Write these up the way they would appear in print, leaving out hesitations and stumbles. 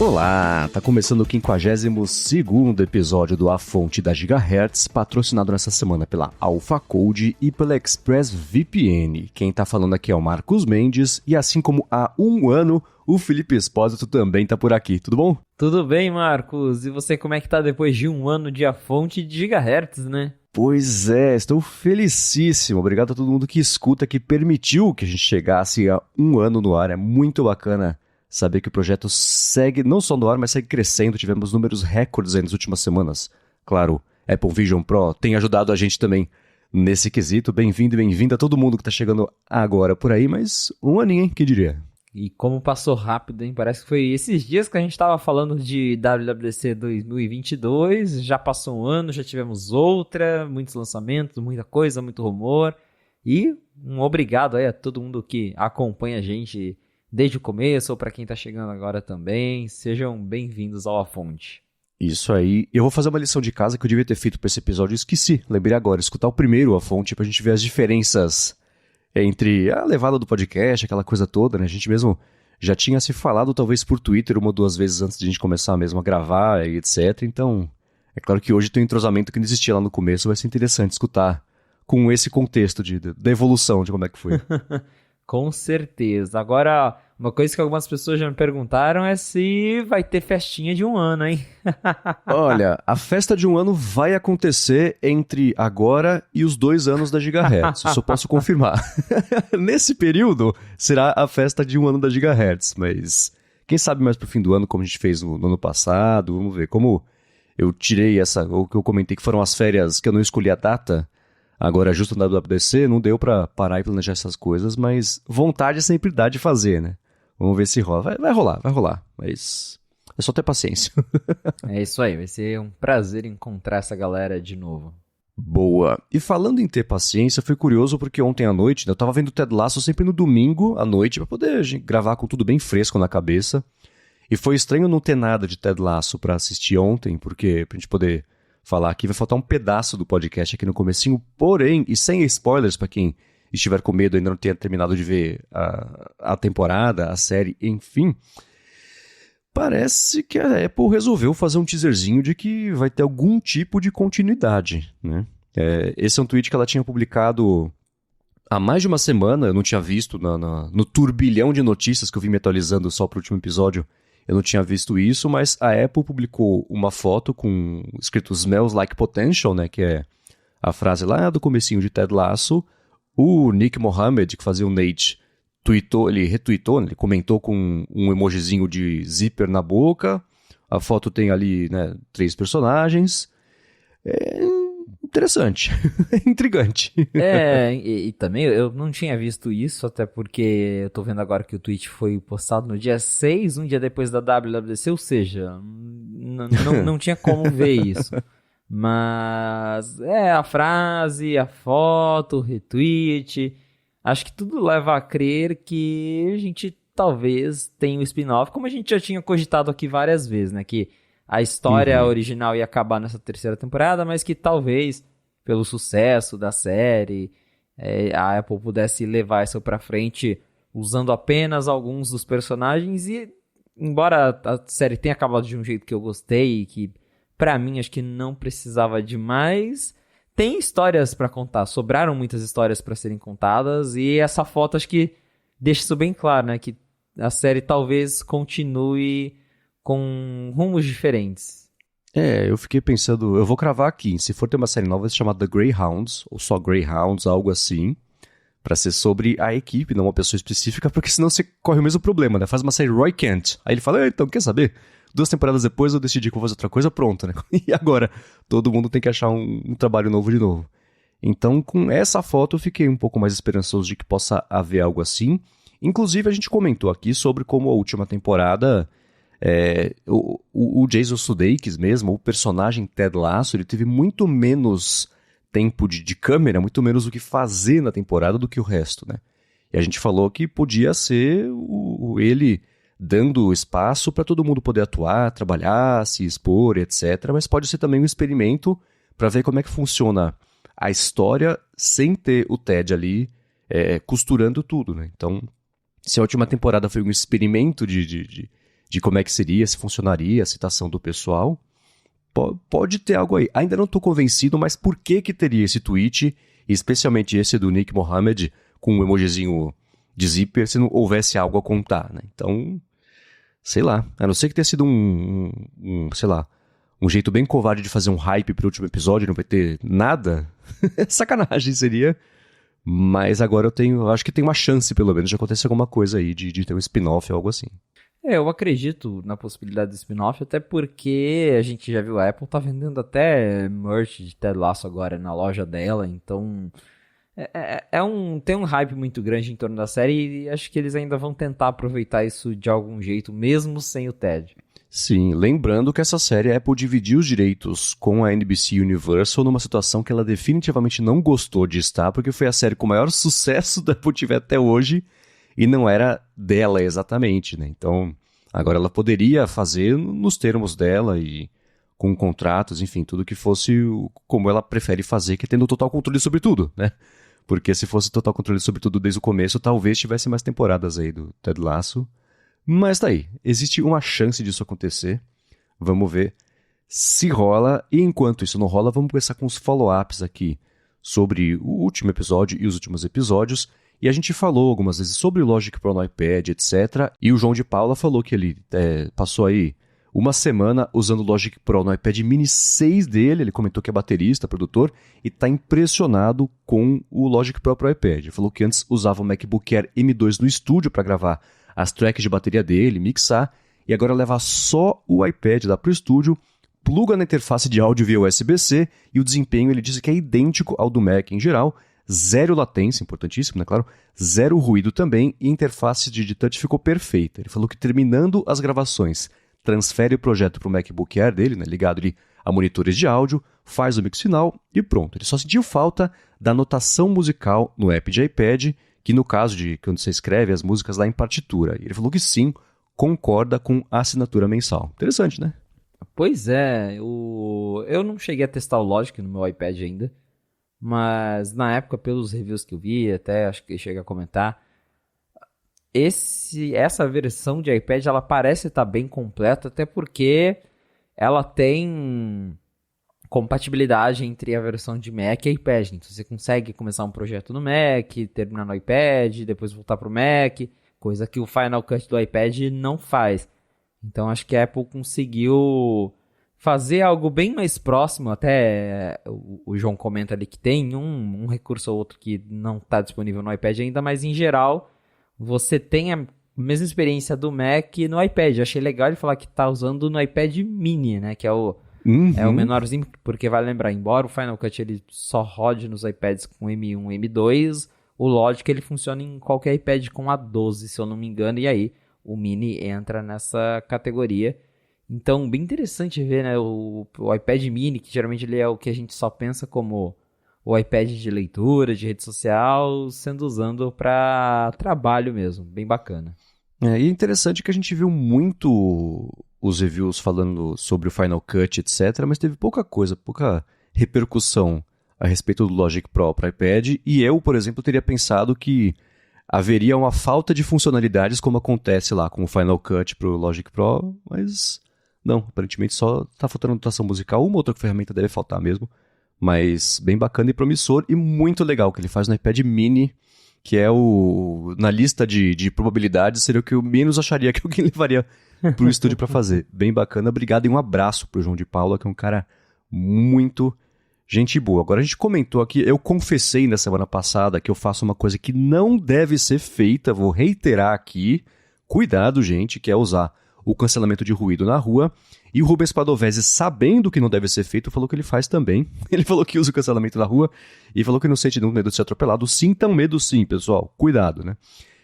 Olá, tá começando o 52º episódio do A Fonte da Gigahertz, patrocinado nessa semana pela AlphaCode e pela ExpressVPN. Quem tá falando aqui é o Marcos Mendes e assim como há um ano, o Felipe Espósito também tá por aqui, tudo bom? Tudo bem, Marcos? E você, como é que tá depois de um ano de A Fonte de Gigahertz, né? Pois é, estou felicíssimo. Obrigado a todo mundo que escuta, que permitiu que a gente chegasse a um ano no ar. É muito bacana saber que o projeto segue, não só no ar, mas segue crescendo. Tivemos números recordes aí nas últimas semanas. Claro, Apple Vision Pro tem ajudado a gente também nesse quesito. Bem-vindo e bem-vinda a todo mundo que está chegando agora por aí, mas um aninho, hein? Que diria? E como passou rápido, hein? Parece que foi esses dias que a gente tava falando de WWDC 2022, já passou um ano, já tivemos outra, muitos lançamentos, muita coisa, muito rumor. E um obrigado aí a todo mundo que acompanha a gente desde o começo, ou para quem tá chegando agora também. Sejam bem-vindos ao A Fonte. Isso aí. Eu vou fazer uma lição de casa que eu devia ter feito para esse episódio e esqueci. Lembrei agora, escutar o primeiro A Fonte pra gente ver as diferenças entre a levada do podcast, aquela coisa toda, né? A gente mesmo já tinha se falado talvez por Twitter uma ou duas vezes antes de a gente começar mesmo a gravar e etc. Então, é claro que hoje tem um entrosamento que não existia lá no começo, vai ser interessante escutar com esse contexto da evolução de como é que foi. Com certeza. Agora, uma coisa que algumas pessoas já me perguntaram é se vai ter festinha de um ano, hein? Olha, a festa de um ano vai acontecer entre agora e os 2 anos da Gigahertz, isso eu posso confirmar. Nesse período, será a festa de um ano da Gigahertz, mas quem sabe mais pro fim do ano, como a gente fez no ano passado, vamos ver. Como eu tirei o que eu comentei que foram as férias que eu não escolhi a data, agora justo na WWDC, não deu pra parar e planejar essas coisas, mas vontade sempre dá de fazer, né? Vamos ver se rola. Vai rolar, mas é só ter paciência. É isso aí, vai ser um prazer encontrar essa galera de novo. Boa. E falando em ter paciência, foi curioso porque ontem à noite, né, eu tava vendo Ted Lasso sempre no domingo à noite pra poder gravar com tudo bem fresco na cabeça. E foi estranho não ter nada de Ted Lasso pra assistir ontem, porque pra gente poder falar aqui vai faltar um pedaço do podcast aqui no comecinho, porém, e sem spoilers pra quem estiver com medo e ainda não tenha terminado de ver a temporada, a série, enfim, parece que a Apple resolveu fazer um teaserzinho de que vai ter algum tipo de continuidade, né? Esse é um tweet que ela tinha publicado há mais de uma semana, eu não tinha visto no turbilhão de notícias que eu vim me atualizando só pro último episódio, eu não tinha visto isso, mas a Apple publicou uma foto com escrito Smells Like Potential, né, que é a frase lá do comecinho de Ted Lasso. O Nick Mohammed, que fazia o Nate, ele retweetou, ele comentou com um emojizinho de zíper na boca. A foto tem ali, né, 3 personagens. É interessante, intrigante. E também eu não tinha visto isso, até porque eu tô vendo agora que o tweet foi postado no dia 6, um dia depois da WWDC, ou seja, não tinha como ver isso. Mas a frase, a foto, o retweet, acho que tudo leva a crer que a gente talvez tenha um spin-off, como a gente já tinha cogitado aqui várias vezes, né? Que a história original ia acabar nessa terceira temporada, mas que talvez, pelo sucesso da série, a Apple pudesse levar isso pra frente usando apenas alguns dos personagens. E, embora a série tenha acabado de um jeito que eu gostei e que, pra mim, acho que não precisava de mais, tem histórias pra contar. Sobraram muitas histórias pra serem contadas e essa foto acho que deixa isso bem claro, né? Que a série talvez continue com rumos diferentes. Eu fiquei pensando, eu vou cravar aqui, se for ter uma série nova, vai se chamar The Greyhounds, ou só Greyhounds, algo assim, pra ser sobre a equipe, não uma pessoa específica, porque senão você corre o mesmo problema, né? Faz uma série Roy Kent, aí ele fala, então, quer saber? 2 temporadas depois eu decidi que vou fazer outra coisa, pronto, né? E agora, todo mundo tem que achar um trabalho novo de novo. Então, com essa foto, eu fiquei um pouco mais esperançoso de que possa haver algo assim. Inclusive, a gente comentou aqui sobre como a última temporada, o Jason Sudeikis mesmo, o personagem Ted Lasso, ele teve muito menos tempo de câmera, muito menos o que fazer na temporada do que o resto, né? E a gente falou que podia ser ele dando espaço para todo mundo poder atuar, trabalhar, se expor, etc. Mas pode ser também um experimento para ver como é que funciona a história sem ter o Ted ali costurando tudo, né? Então, se a última temporada foi um experimento de de como é que seria, se funcionaria a citação do pessoal. Pode ter algo aí. Ainda não estou convencido, mas por que teria esse tweet, especialmente esse do Nick Mohammed, com um emojizinho de zíper, se não houvesse algo a contar, né? Então, sei lá. A não ser que tenha sido sei lá, um jeito bem covarde de fazer um hype pro último episódio, não vai ter nada. Sacanagem seria. Mas agora eu acho que tem uma chance, pelo menos, de acontecer alguma coisa aí, de ter um spin-off ou algo assim. Eu acredito na possibilidade do spin-off, até porque a gente já viu a Apple tá vendendo até merch de Ted Lasso agora na loja dela, então tem um hype muito grande em torno da série e acho que eles ainda vão tentar aproveitar isso de algum jeito, mesmo sem o Ted. Sim, lembrando que essa série a Apple dividiu os direitos com a NBC Universal numa situação que ela definitivamente não gostou de estar, porque foi a série com o maior sucesso da Apple TV até hoje e não era dela exatamente, né? Então, agora ela poderia fazer nos termos dela e com contratos, enfim, tudo que fosse como ela prefere fazer, que é tendo total controle sobre tudo, né? Porque se fosse total controle sobre tudo desde o começo, talvez tivesse mais temporadas aí do Ted Lasso. Mas tá aí, existe uma chance disso acontecer. Vamos ver se rola. E enquanto isso não rola, vamos começar com os follow-ups aqui sobre o último episódio e os últimos episódios. E a gente falou algumas vezes sobre o Logic Pro no iPad, etc. E o João de Paula falou que ele passou aí uma semana usando o Logic Pro no iPad mini 6 dele. Ele comentou que é baterista, produtor, e está impressionado com o Logic Pro pro iPad. Ele falou que antes usava o MacBook Air M2 no estúdio para gravar as tracks de bateria dele, mixar, e agora leva só o iPad lá pro estúdio, pluga na interface de áudio via USB-C, e o desempenho ele disse que é idêntico ao do Mac em geral, zero latência, importantíssimo, né, claro, zero ruído também, e a interface de touch ficou perfeita. Ele falou que terminando as gravações, transfere o projeto pro MacBook Air dele, né, ligado ali a monitores de áudio, faz o mix final e pronto. Ele só sentiu falta da notação musical no app de iPad, que no caso de quando você escreve as músicas lá em partitura. Ele falou que sim, concorda com a assinatura mensal. Interessante, né? Pois é, eu não cheguei a testar o Logic no meu iPad ainda, mas na época, pelos reviews que eu vi, até acho que cheguei a comentar, essa versão de iPad ela parece estar bem completa, até porque ela tem compatibilidade entre a versão de Mac e iPad. Então você consegue começar um projeto no Mac, terminar no iPad, depois voltar para o Mac, coisa que o Final Cut do iPad não faz. Então acho que a Apple conseguiu fazer algo bem mais próximo. Até o João comenta ali que tem um recurso ou outro que não está disponível no iPad ainda, mas em geral você tem a mesma experiência do Mac no iPad. Eu achei legal ele falar que está usando no iPad mini, né, que é o menorzinho, porque vale lembrar, embora o Final Cut ele só rode nos iPads com M1, M2, o Logic ele funciona em qualquer iPad com A12, se eu não me engano, e aí o Mini entra nessa categoria. Então, bem interessante ver, né, o iPad Mini, que geralmente ele é o que a gente só pensa como o iPad de leitura, de rede social, sendo usado para trabalho mesmo, bem bacana. E é interessante que a gente viu muito os reviews falando sobre o Final Cut, etc., mas teve pouca repercussão a respeito do Logic Pro para iPad, e eu, por exemplo, teria pensado que haveria uma falta de funcionalidades como acontece lá com o Final Cut para o Logic Pro, mas não, aparentemente só está faltando notação musical, uma outra ferramenta deve faltar mesmo, mas bem bacana e promissor, e muito legal que ele faz no iPad mini, que é na lista de probabilidades, seria o que eu menos acharia que alguém levaria pro estúdio para fazer. Bem bacana, obrigado e um abraço pro João de Paula, que é um cara muito gente boa. Agora a gente comentou aqui, eu confessei na semana passada que eu faço uma coisa que não deve ser feita, vou reiterar aqui, cuidado gente, que é usar o cancelamento de ruído na rua, e o Rubens Padovese, sabendo que não deve ser feito, falou que ele faz também. Ele falou que usa o cancelamento na rua e falou que não sente nenhum medo de ser atropelado. Sintam medo sim, pessoal. Cuidado, né?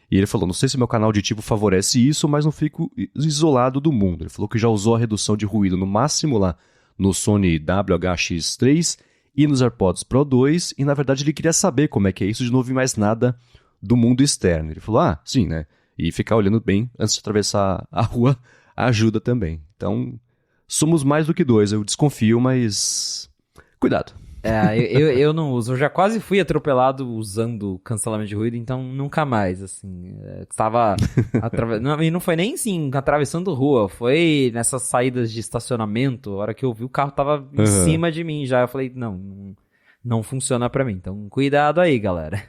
E ele falou, não sei se meu canal auditivo favorece isso, mas não fico isolado do mundo. Ele falou que já usou a redução de ruído no máximo lá no Sony WH-X3 e nos AirPods Pro 2, e na verdade ele queria saber como é que é isso de não ouvir mais nada do mundo externo. Ele falou, sim, né? E ficar olhando bem antes de atravessar a rua ajuda também. Então, somos mais do que dois, eu desconfio, mas cuidado. Eu não uso. Eu já quase fui atropelado usando cancelamento de ruído, então nunca mais, assim. E não foi nem, assim, atravessando rua. Foi nessas saídas de estacionamento. A hora que eu vi, o carro tava em cima de mim já. Eu falei, não funciona pra mim. Então, cuidado aí, galera.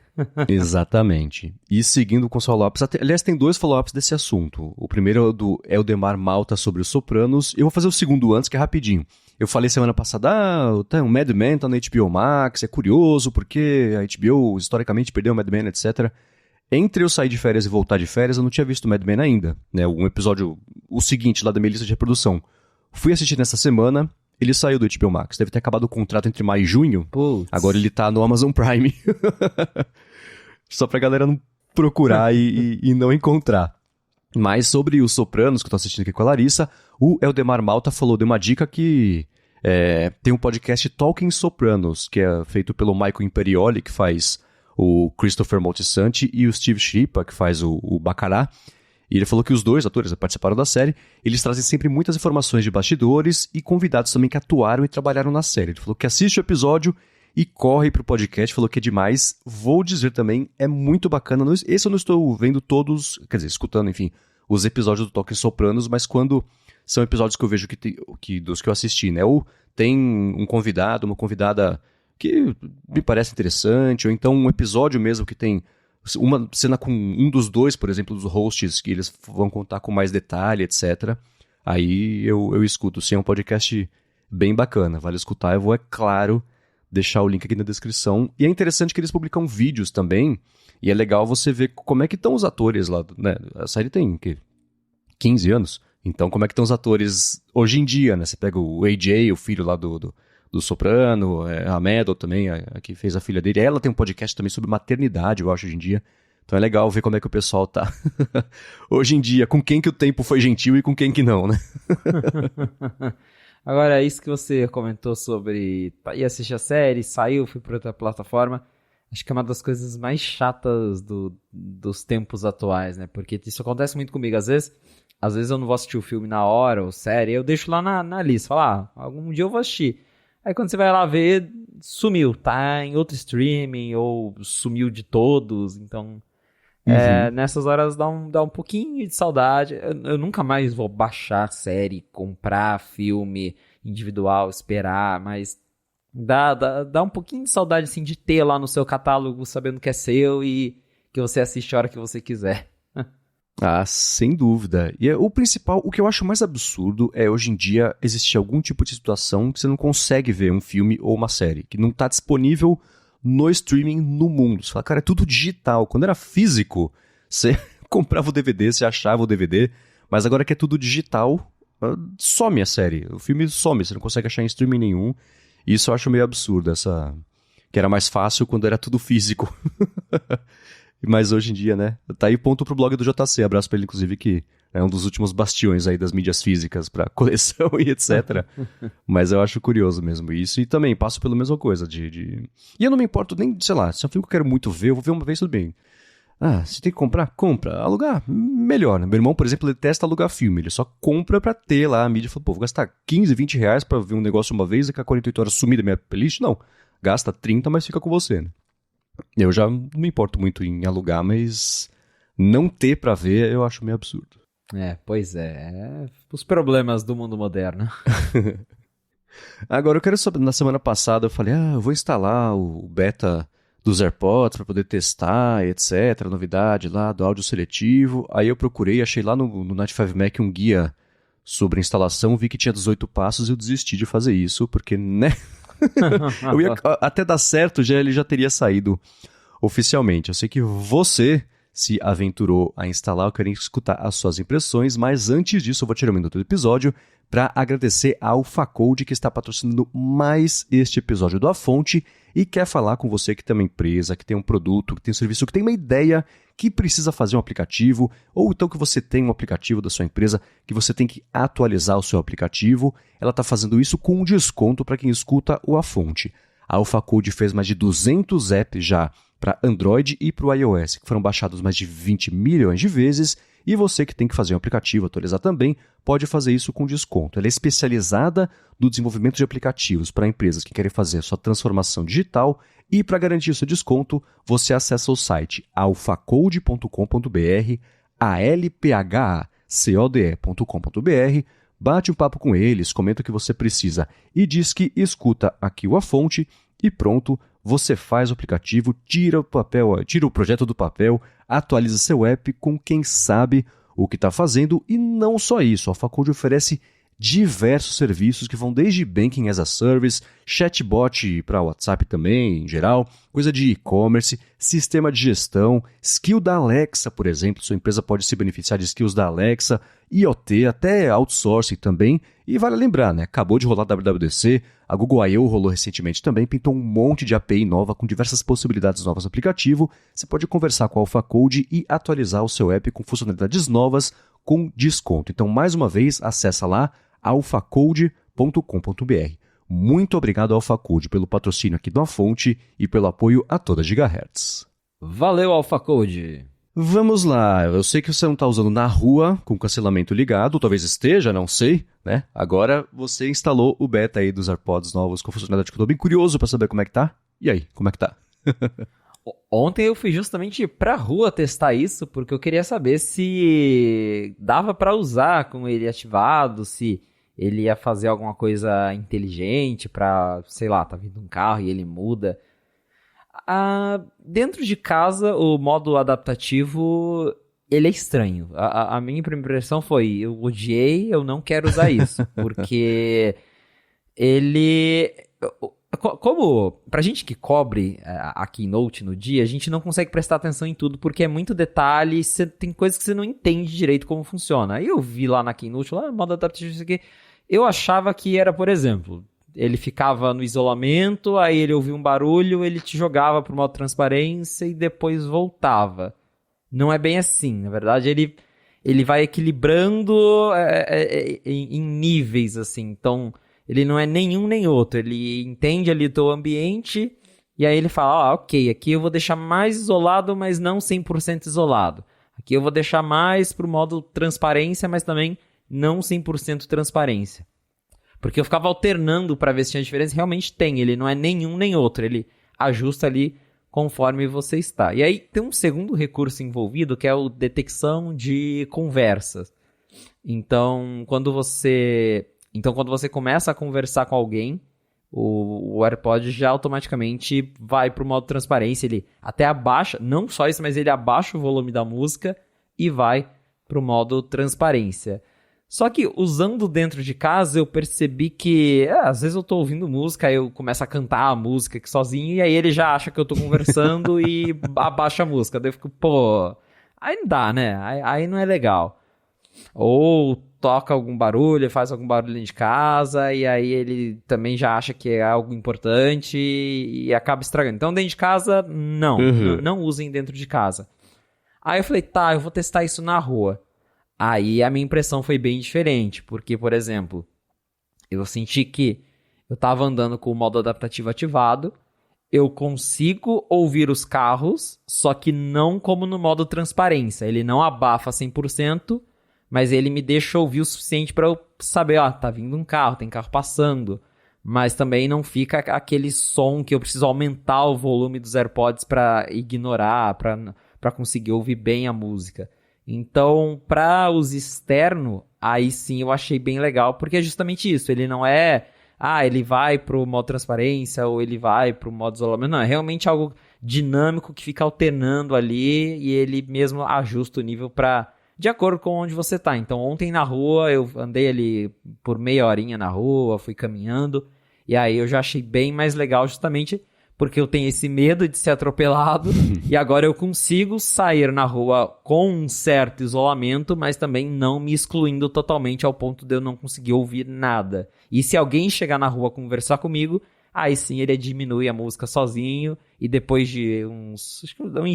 Exatamente. E seguindo com os follow-ups, aliás, tem 2 follow-ups desse assunto. O primeiro é o do Eldemar Malta sobre os Sopranos. Eu vou fazer o segundo antes, que é rapidinho. Eu falei semana passada, tem um Mad Men tá na HBO Max, é curioso porque a HBO historicamente perdeu o Mad Men, etc. Entre eu sair de férias e voltar de férias, eu não tinha visto o Mad Men ainda, né? Um episódio, o seguinte lá da minha lista de reprodução. Fui assistir nessa semana, ele saiu do HBO Max. Deve ter acabado o contrato entre maio e junho. Putz. Agora ele tá no Amazon Prime. Só pra galera não procurar e não encontrar. Mas sobre os Sopranos, que eu tô assistindo aqui com a Larissa, o Eldemar Malta deu uma dica que tem um podcast Talking Sopranos, que é feito pelo Michael Imperioli, que faz o Christopher Moltisanti, e o Steve Schirripa, que faz o Baccarat. E ele falou que os 2 atores que participaram da série, eles trazem sempre muitas informações de bastidores e convidados também que atuaram e trabalharam na série. Ele falou que assiste o episódio e corre pro podcast, falou que é demais. Vou dizer também, é muito bacana. Esse eu não estou vendo todos, quer dizer, escutando, enfim, os episódios do Talking Sopranos, mas quando são episódios que eu vejo dos que eu assisti, né? Ou tem um convidado, uma convidada que me parece interessante, ou então um episódio mesmo que tem uma cena com um dos 2, por exemplo, dos hosts, que eles vão contar com mais detalhe, etc. Aí eu escuto. Sim, é um podcast bem bacana, vale escutar. Eu vou, é claro, deixar o link aqui na descrição. E é interessante que eles publicam vídeos também, e é legal você ver como é que estão os atores lá, né? A série tem 15 anos, então como é que estão os atores hoje em dia, né? Você pega o AJ, o filho lá do Soprano, a Meadow também, a que fez a filha dele. Ela tem um podcast também sobre maternidade, eu acho, hoje em dia. Então é legal ver como é que o pessoal tá hoje em dia, com quem que o tempo foi gentil e com quem que não, né? Agora, isso que você comentou sobre ir assistir a série, saiu, fui para outra plataforma, acho que é uma das coisas mais chatas dos tempos atuais, né? Porque isso acontece muito comigo. Às vezes eu não vou assistir o filme na hora, ou série, eu deixo lá na lista, falar, algum dia eu vou assistir. Aí quando você vai lá ver, sumiu, tá em outro streaming, ou sumiu de todos, então... nessas horas dá um pouquinho de saudade. Eu nunca mais vou baixar série, comprar filme individual, esperar, mas dá um pouquinho de saudade assim, de ter lá no seu catálogo, sabendo que é seu e que você assiste a hora que você quiser. Ah, sem dúvida. E o principal, o que eu acho mais absurdo é hoje em dia existir algum tipo de situação que você não consegue ver um filme ou uma série, que não está disponível no streaming no mundo. Você fala, cara, é tudo digital. Quando era físico, você comprava o DVD, você achava o DVD, mas agora que é tudo digital, some a série. O filme some, você não consegue achar em streaming nenhum. E isso eu acho meio absurdo, que era mais fácil quando era tudo físico. Mas hoje em dia, né? Tá aí ponto pro blog do JC. Abraço pra ele, inclusive, que é um dos últimos bastiões aí das mídias físicas pra coleção e etc. Mas eu acho curioso mesmo isso. E também passo pela mesma coisa E eu não me importo nem, sei lá, se é um filme que eu quero muito ver, eu vou ver uma vez, tudo bem. Se tem que comprar? Compra. Alugar? Melhor. Meu irmão, por exemplo, ele detesta alugar filme. Ele só compra pra ter lá a mídia. Fala, pô, vou gastar 15, 20 reais pra ver um negócio uma vez e que a 48 horas sumir da minha playlist? Não. Gasta 30, mas fica com você, né? Eu já não me importo muito em alugar, mas não ter pra ver eu acho meio absurdo. Pois é. Os problemas do mundo moderno. Agora, eu quero saber, na semana passada eu falei, eu vou instalar o beta dos AirPods pra poder testar, etc, novidade lá do áudio seletivo. Aí eu procurei, achei lá no Night 5 Mac um guia sobre instalação, vi que tinha 18 passos e eu desisti de fazer isso, porque, né... eu ia até dar certo, ele já teria saído oficialmente. Eu sei que você se aventurou a instalar, eu quero escutar as suas impressões, mas antes disso eu vou tirar um minuto do episódio para agradecer a AlphaCode que está patrocinando mais este episódio do A Fonte e quer falar com você que tem uma empresa, que tem um produto, que tem um serviço, que tem uma ideia, que precisa fazer um aplicativo, ou então que você tem um aplicativo da sua empresa, que você tem que atualizar o seu aplicativo. Ela está fazendo isso com um desconto para quem escuta o A Fonte. A AlphaCode fez mais de 200 apps já para Android e para o iOS, que foram baixados mais de 20 milhões de vezes, E você que tem que fazer um aplicativo, atualizar também, pode fazer isso com desconto. Ela é especializada no desenvolvimento de aplicativos para empresas que querem fazer a sua transformação digital. E para garantir o seu desconto, você acessa o site alphacode.com.br, alphacode.com.br, bate um papo com eles, comenta o que você precisa e diz que escuta aqui o A Fonte e pronto, você faz o aplicativo, tira o projeto do papel, atualiza seu app com quem sabe o que está fazendo e não só isso, a Alphacode oferece diversos serviços que vão desde Banking as a Service, chatbot para WhatsApp também, em geral, coisa de e-commerce, sistema de gestão, skill da Alexa, por exemplo, sua empresa pode se beneficiar de skills da Alexa, IoT, até outsourcing também, e vale lembrar, né? Acabou de rolar a WWDC, a Google I.O. rolou recentemente também, pintou um monte de API nova com diversas possibilidades novas no aplicativo, você pode conversar com a Alphacode e atualizar o seu app com funcionalidades novas com desconto. Então, mais uma vez, acessa lá, alphacode.com.br. Muito obrigado, Alphacode, pelo patrocínio aqui do A Fonte e pelo apoio a toda Gigahertz. Valeu, Alphacode! Vamos lá, eu sei que você não está usando na rua com o cancelamento ligado, talvez esteja, não sei, né? Agora você instalou o beta aí dos AirPods novos com funcionalidade que eu tô bem curioso para saber como é que tá. E aí, como é que tá? Ontem eu fui justamente pra rua testar isso, porque eu queria saber se dava pra usar com ele ativado, se ele ia fazer alguma coisa inteligente pra, sei lá, tá vindo um carro e ele muda. Dentro de casa, o modo adaptativo, ele é estranho. A minha primeira impressão foi, eu odiei, eu não quero usar isso, porque ele... Como, pra gente que cobre a Keynote no dia, a gente não consegue prestar atenção em tudo, porque é muito detalhe, tem coisas que você não entende direito como funciona. Aí eu vi lá na Keynote, lá, modo adaptativo, isso aqui, eu achava que era, por exemplo, ele ficava no isolamento, aí ele ouvia um barulho, ele te jogava pro modo transparência e depois voltava. Não é bem assim, na verdade ele vai equilibrando em níveis, assim, então... Ele não é nenhum nem outro, ele entende ali o teu ambiente e aí ele fala, ok, aqui eu vou deixar mais isolado, mas não 100% isolado. Aqui eu vou deixar mais pro modo transparência, mas também não 100% transparência. Porque eu ficava alternando para ver se tinha diferença, realmente tem, ele não é nenhum nem outro, ele ajusta ali conforme você está. E aí tem um segundo recurso envolvido que é o detecção de conversas. Então, quando você começa a conversar com alguém, o AirPod já automaticamente vai para o modo transparência. Ele até abaixa, não só isso, mas ele abaixa o volume da música e vai para o modo transparência. Só que usando dentro de casa, eu percebi que às vezes eu tô ouvindo música, aí eu começo a cantar a música aqui sozinho, e aí ele já acha que eu tô conversando e abaixa a música. Daí eu fico, pô, aí não dá, né? Aí não é legal. Ou toca algum barulho, faz algum barulho dentro de casa, e aí ele também já acha que é algo importante e acaba estragando. Então, dentro de casa, não usem dentro de casa. Aí eu falei, tá, eu vou testar isso na rua. Aí a minha impressão foi bem diferente, porque, por exemplo, eu senti que eu tava andando com o modo adaptativo ativado, eu consigo ouvir os carros, só que não como no modo transparência. Ele não abafa 100%, mas ele me deixa ouvir o suficiente para eu saber, tá vindo um carro, tem carro passando. Mas também não fica aquele som que eu preciso aumentar o volume dos AirPods para ignorar, para conseguir ouvir bem a música. Então, para uso externo, aí sim eu achei bem legal, porque é justamente isso. Ele não é, ele vai pro modo transparência ou ele vai pro modo isolamento. Não, é realmente algo dinâmico que fica alternando ali e ele mesmo ajusta o nível de acordo com onde você tá. Então, ontem na rua, eu andei ali por meia horinha na rua, fui caminhando, e aí eu já achei bem mais legal justamente porque eu tenho esse medo de ser atropelado, e agora eu consigo sair na rua com um certo isolamento, mas também não me excluindo totalmente ao ponto de eu não conseguir ouvir nada. E se alguém chegar na rua conversar comigo, aí sim ele diminui a música sozinho, e depois de uns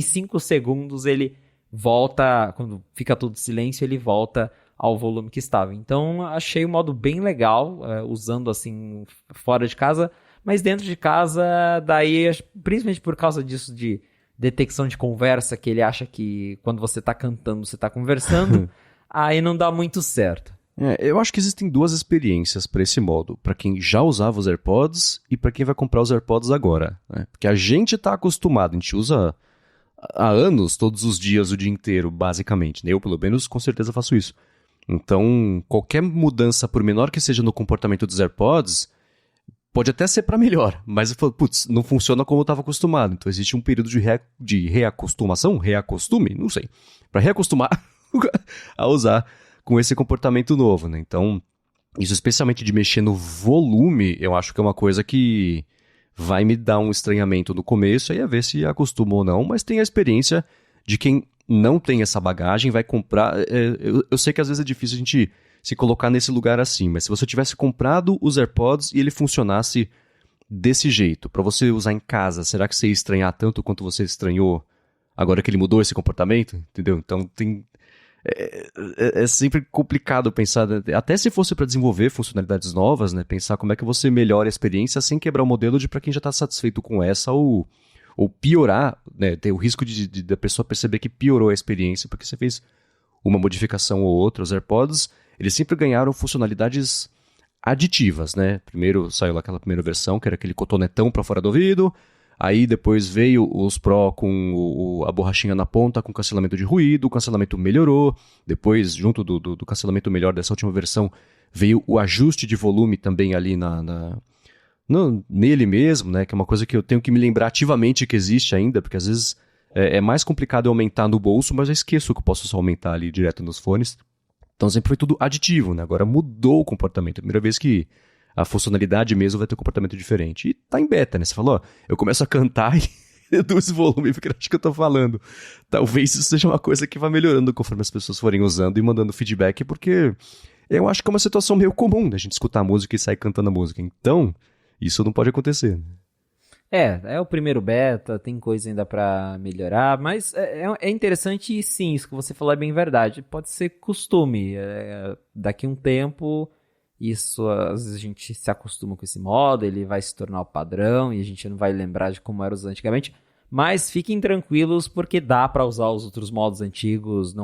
5 segundos ele volta, quando fica tudo silêncio, ele volta ao volume que estava. Então, achei o modo bem legal, usando assim, fora de casa, mas dentro de casa, daí, principalmente por causa disso de detecção de conversa, que ele acha que quando você tá cantando, você tá conversando, aí não dá muito certo. Eu acho que existem duas experiências para esse modo, para quem já usava os AirPods e para quem vai comprar os AirPods agora, né? Porque a gente tá acostumado, a gente usa há anos, todos os dias, o dia inteiro, basicamente, né? Eu, pelo menos, com certeza faço isso. Então, qualquer mudança, por menor que seja no comportamento dos AirPods, pode até ser para melhor, mas eu falo, putz, não funciona como eu estava acostumado. Então, existe um período de reacostumação, reacostume, não sei, para reacostumar a usar com esse comportamento novo, né? Então, isso especialmente de mexer no volume, eu acho que é uma coisa que vai me dar um estranhamento no começo, aí a ver se acostuma ou não, mas tem a experiência de quem não tem essa bagagem, vai comprar. Eu sei que às vezes é difícil a gente se colocar nesse lugar assim, mas se você tivesse comprado os AirPods e ele funcionasse desse jeito, para você usar em casa, será que você ia estranhar tanto quanto você estranhou agora que ele mudou esse comportamento? Entendeu? Então tem. É sempre complicado pensar, até se fosse para desenvolver funcionalidades novas, né? Pensar como é que você melhora a experiência sem quebrar o modelo de para quem já está satisfeito com essa ou piorar, né? Ter o risco da pessoa perceber que piorou a experiência porque você fez uma modificação ou outra. Os AirPods, eles sempre ganharam funcionalidades aditivas, né? Primeiro saiu lá aquela primeira versão, que era aquele cotonetão para fora do ouvido. Aí depois veio os Pro com a borrachinha na ponta, com cancelamento de ruído, o cancelamento melhorou. Depois, junto do cancelamento melhor dessa última versão, veio o ajuste de volume também ali nele mesmo, né? Que é uma coisa que eu tenho que me lembrar ativamente que existe ainda, porque às vezes é mais complicado eu aumentar no bolso, mas eu esqueço que eu posso só aumentar ali direto nos fones. Então sempre foi tudo aditivo, né? Agora mudou o comportamento. É a primeira vez que a funcionalidade mesmo vai ter um comportamento diferente. E tá em beta, né? Você falou, ó, eu começo a cantar e reduz o volume porque eu acho que eu tô falando. Talvez isso seja uma coisa que vai melhorando conforme as pessoas forem usando e mandando feedback, porque eu acho que é uma situação meio comum, né? A gente escutar a música e sair cantando a música. Então, isso não pode acontecer. É o primeiro beta, tem coisa ainda pra melhorar, mas é interessante e sim, isso que você falou é bem verdade. Pode ser costume. Daqui a um tempo, isso, às vezes a gente se acostuma com esse modo, ele vai se tornar o padrão e a gente não vai lembrar de como era usado antigamente. Mas fiquem tranquilos porque dá pra usar os outros modos antigos,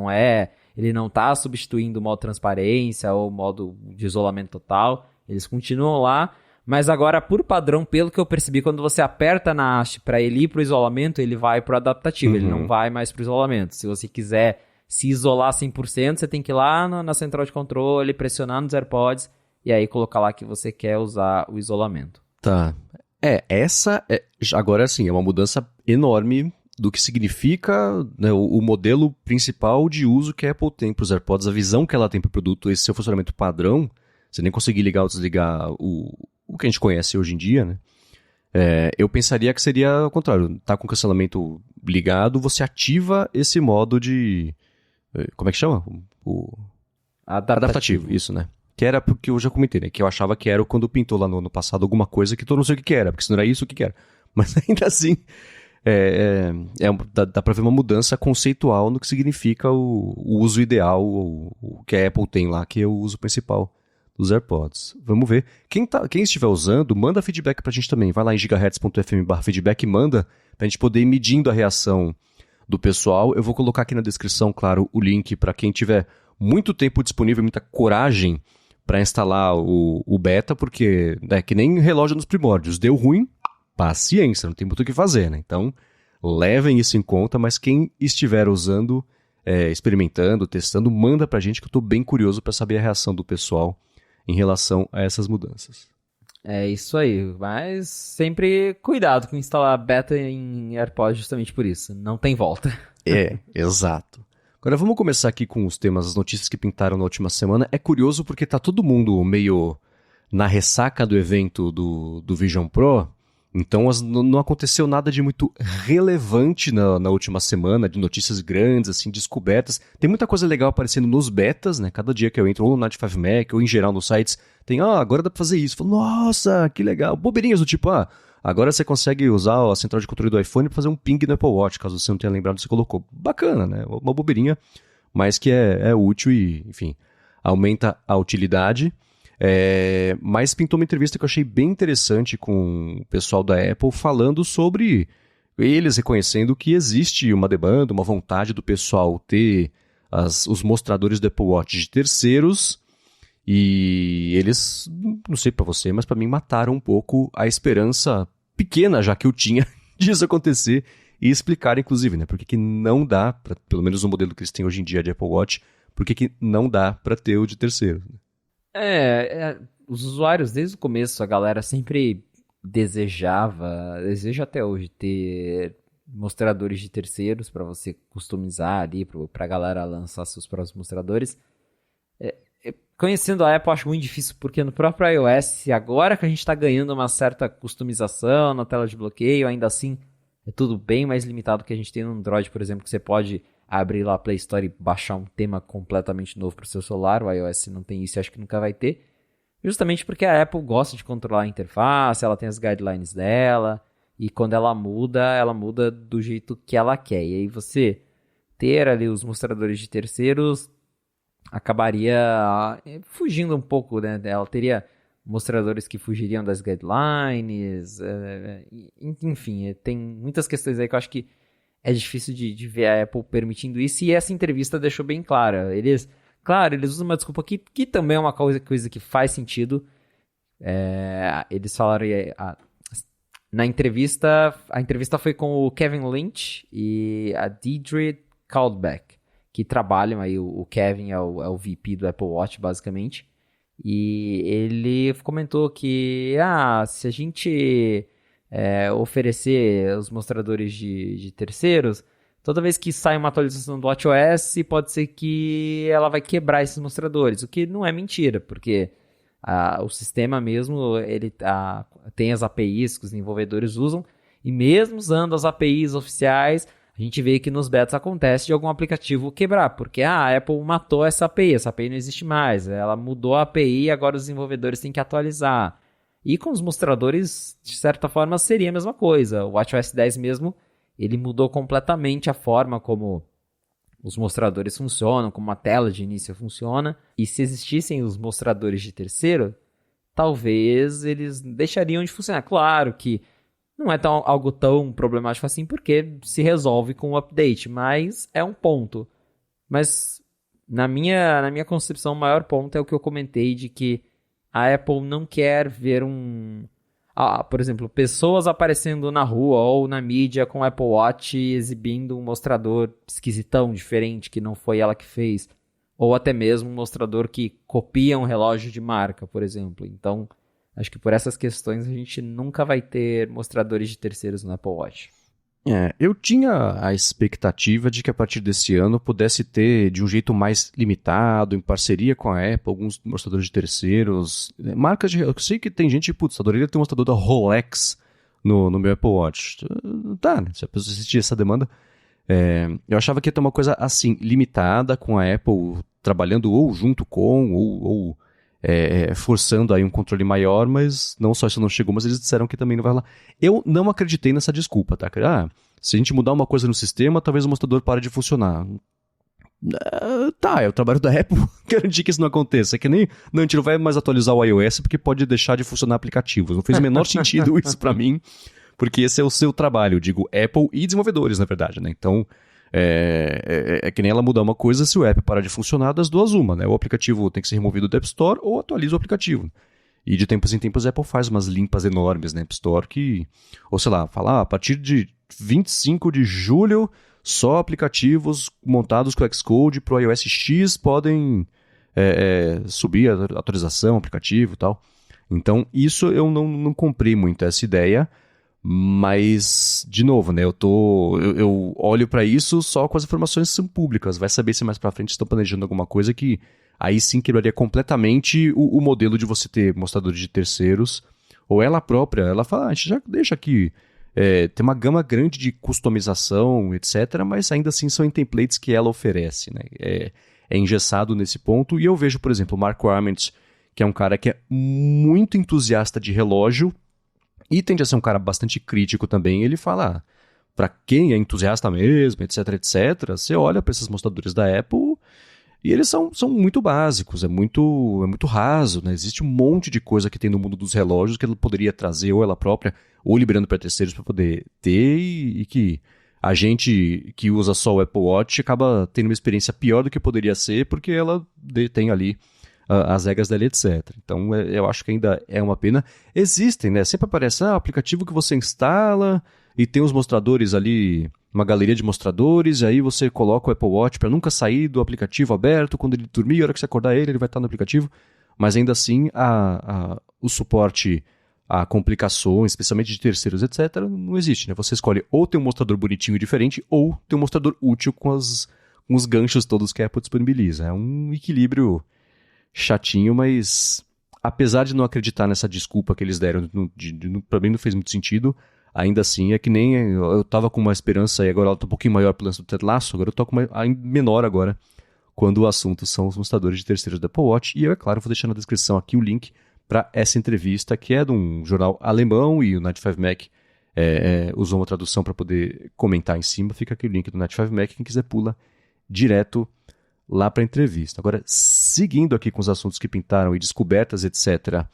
ele não tá substituindo o modo transparência ou o modo de isolamento total, eles continuam lá. Mas agora, por padrão, pelo que eu percebi, quando você aperta na haste para ele ir pro isolamento, ele vai pro adaptativo, ele não vai mais pro isolamento. Se você quiser se isolar 100%, você tem que ir lá na central de controle, pressionar nos AirPods e aí colocar lá que você quer usar o isolamento. Tá. Agora sim, é uma mudança enorme do que significa, né, o modelo principal de uso que a Apple tem para os AirPods, a visão que ela tem para o produto, esse seu funcionamento padrão, você nem conseguir ligar ou desligar o que a gente conhece hoje em dia, né? Eu pensaria que seria o contrário. Tá com o cancelamento ligado, você ativa esse modo de... Como é que chama? O adaptativo, isso, né? Que era porque eu já comentei, né? Que eu achava que era quando pintou lá no ano passado alguma coisa que eu não sei o que era, porque se não era isso, o que era. Mas ainda assim, dá pra ver uma mudança conceitual no que significa o uso ideal, o que a Apple tem lá, que é o uso principal dos AirPods. Vamos ver. Quem estiver usando, manda feedback pra gente também. Vai lá em gigahertz.fm/feedback e manda pra gente poder ir medindo a reação do pessoal. Eu vou colocar aqui na descrição, claro, o link para quem tiver muito tempo disponível, muita coragem para instalar o beta, porque é que nem relógio nos primórdios. Deu ruim, paciência, não tem muito o que fazer, né? Então, levem isso em conta, mas quem estiver usando, experimentando, testando, manda pra gente que eu tô bem curioso para saber a reação do pessoal em relação a essas mudanças. É isso aí, mas sempre cuidado com instalar beta em AirPods justamente por isso, não tem volta. Exato. Agora vamos começar aqui com os temas, as notícias que pintaram na última semana. É curioso porque tá todo mundo meio na ressaca do evento do Vision Pro, então não aconteceu nada de muito relevante na última semana, de notícias grandes, assim, descobertas. Tem muita coisa legal aparecendo nos betas, né? Cada dia que eu entro, ou no Night 5 Mac, ou em geral nos sites, tem, agora dá pra fazer isso. Falo, nossa, que legal. Bobeirinhas do tipo, agora você consegue usar a central de controle do iPhone para fazer um ping no Apple Watch, caso você não tenha lembrado, você colocou. Bacana, né? Uma bobeirinha, mas que é útil e, enfim, aumenta a utilidade. Mas pintou uma entrevista que eu achei bem interessante com o pessoal da Apple falando sobre eles reconhecendo que existe uma demanda, uma vontade do pessoal ter os mostradores do Apple Watch de terceiros, e eles, não sei pra você, mas pra mim mataram um pouco a esperança pequena já que eu tinha disso acontecer, e explicar inclusive, né, por que não dá, pelo menos o modelo que eles têm hoje em dia de Apple Watch, por que não dá pra ter o de terceiro. Os usuários desde o começo, a galera sempre deseja até hoje ter mostradores de terceiros para você customizar ali, pra galera lançar seus próprios mostradores. Conhecendo a Apple, acho muito difícil, porque no próprio iOS, agora que a gente está ganhando uma certa customização na tela de bloqueio, ainda assim é tudo bem mais limitado que a gente tem no Android, por exemplo, que você pode abrir lá a Play Store e baixar um tema completamente novo para o seu celular. O iOS não tem isso e acho que nunca vai ter. Justamente porque a Apple gosta de controlar a interface, ela tem as guidelines dela, e quando ela muda do jeito que ela quer. E aí você ter ali os mostradores de terceiros acabaria fugindo um pouco, né? Ela teria mostradores que fugiriam das guidelines, enfim, tem muitas questões aí que eu acho que é difícil de ver a Apple permitindo isso, e essa entrevista deixou bem clara. Eles usam uma desculpa que também é uma coisa que faz sentido. Eles falaram na entrevista, a entrevista foi com o Kevin Lynch e a Deirdre Caldbeck, que trabalham aí, o Kevin é o VP do Apple Watch, basicamente, e ele comentou que se a gente oferecer os mostradores de terceiros, toda vez que sai uma atualização do WatchOS, pode ser que ela vai quebrar esses mostradores, o que não é mentira, porque o sistema mesmo, ele tem as APIs que os desenvolvedores usam, e mesmo usando as APIs oficiais, a gente vê que nos betas acontece de algum aplicativo quebrar, porque a Apple matou essa API não existe mais, ela mudou a API e agora os desenvolvedores têm que atualizar. E com os mostradores, de certa forma, seria a mesma coisa. O WatchOS 10 mesmo, ele mudou completamente a forma como os mostradores funcionam, como a tela de início funciona. E se existissem os mostradores de terceiro, talvez eles deixariam de funcionar. Claro que não é algo tão problemático assim, porque se resolve com o update, mas é um ponto. Mas na minha concepção, o maior ponto é o que eu comentei de que a Apple não quer ver por exemplo, pessoas aparecendo na rua ou na mídia com o Apple Watch exibindo um mostrador esquisitão, diferente, que não foi ela que fez. Ou até mesmo um mostrador que copia um relógio de marca, por exemplo. Então, acho que por essas questões a gente nunca vai ter mostradores de terceiros no Apple Watch. Eu tinha a expectativa de que a partir desse ano pudesse ter, de um jeito mais limitado, em parceria com a Apple, alguns mostradores de terceiros, marcas de... Eu sei que tem gente, adoraria ter um mostrador da Rolex no meu Apple Watch. Tá, né? Se a pessoa existir essa demanda. Eu achava que ia ter uma coisa assim, limitada, com a Apple trabalhando ou junto com, ou forçando aí um controle maior, mas não só isso não chegou, mas eles disseram que também não vai lá. Eu não acreditei nessa desculpa, tá? Se a gente mudar uma coisa no sistema, talvez o mostrador pare de funcionar. É o trabalho da Apple garantir que isso não aconteça. É que nem, não, a gente não vai mais atualizar o iOS porque pode deixar de funcionar aplicativos. Não fez o menor sentido isso pra mim, porque esse é o seu trabalho, eu digo Apple e desenvolvedores, na verdade, né? Então, é que nem ela mudar uma coisa, se o app parar de funcionar, das duas uma, né? O aplicativo tem que ser removido do App Store ou atualiza o aplicativo. E de tempos em tempos a Apple faz umas limpas enormes na App Store que, ou sei lá, fala, a partir de 25 de julho, só aplicativos montados com Xcode para o iOS X podem subir a atualização, aplicativo e tal. Então, isso eu não comprei muito essa ideia. Mas, de novo, né, eu olho pra isso só com as informações que são públicas. Vai saber se mais pra frente estão planejando alguma coisa que aí sim quebraria completamente o modelo de você ter mostradores de terceiros. Ou ela própria, ela fala, a gente já deixa aqui, tem uma gama grande de customização, etc., mas ainda assim são em templates que ela oferece, né? É engessado nesse ponto. E eu vejo, por exemplo, o Mark Arment, que é um cara que é muito entusiasta de relógio, e tende a ser um cara bastante crítico também. Ele fala, pra quem é entusiasta mesmo, etc, etc, você olha pra esses mostradores da Apple, E eles são muito básicos, é muito raso, né? Existe um monte de coisa que tem no mundo dos relógios que ela poderia trazer, ou ela própria, ou liberando para terceiros para poder ter, e que a gente que usa só o Apple Watch acaba tendo uma experiência pior do que poderia ser, porque ela tem ali as regras dela, etc. Então, eu acho que ainda é uma pena. Existem, né? Sempre aparece aplicativo que você instala e tem os mostradores ali, uma galeria de mostradores, e aí você coloca o Apple Watch para nunca sair do aplicativo aberto. Quando ele dormir, a hora que você acordar ele vai estar no aplicativo. Mas ainda assim, o suporte a complicações, especialmente de terceiros, etc., não existe, né? Você escolhe ou ter um mostrador bonitinho e diferente, ou ter um mostrador útil com os ganchos todos que a Apple disponibiliza. É um equilíbrio chatinho, mas apesar de não acreditar nessa desculpa que eles deram, pra mim não fez muito sentido, ainda assim é que nem eu tava com uma esperança e agora ela tá um pouquinho maior pelo lance do Ted Lasso, agora eu tô com uma menor agora, quando o assunto são os mostradores de terceiros da Apple Watch, e eu, é claro, vou deixar na descrição aqui o link para essa entrevista, que é de um jornal alemão, e o 95Mac usou uma tradução para poder comentar em cima. Fica aqui o link do 95Mac, quem quiser pula direto lá para a entrevista. Agora, seguindo aqui com os assuntos que pintaram e descobertas, etc.,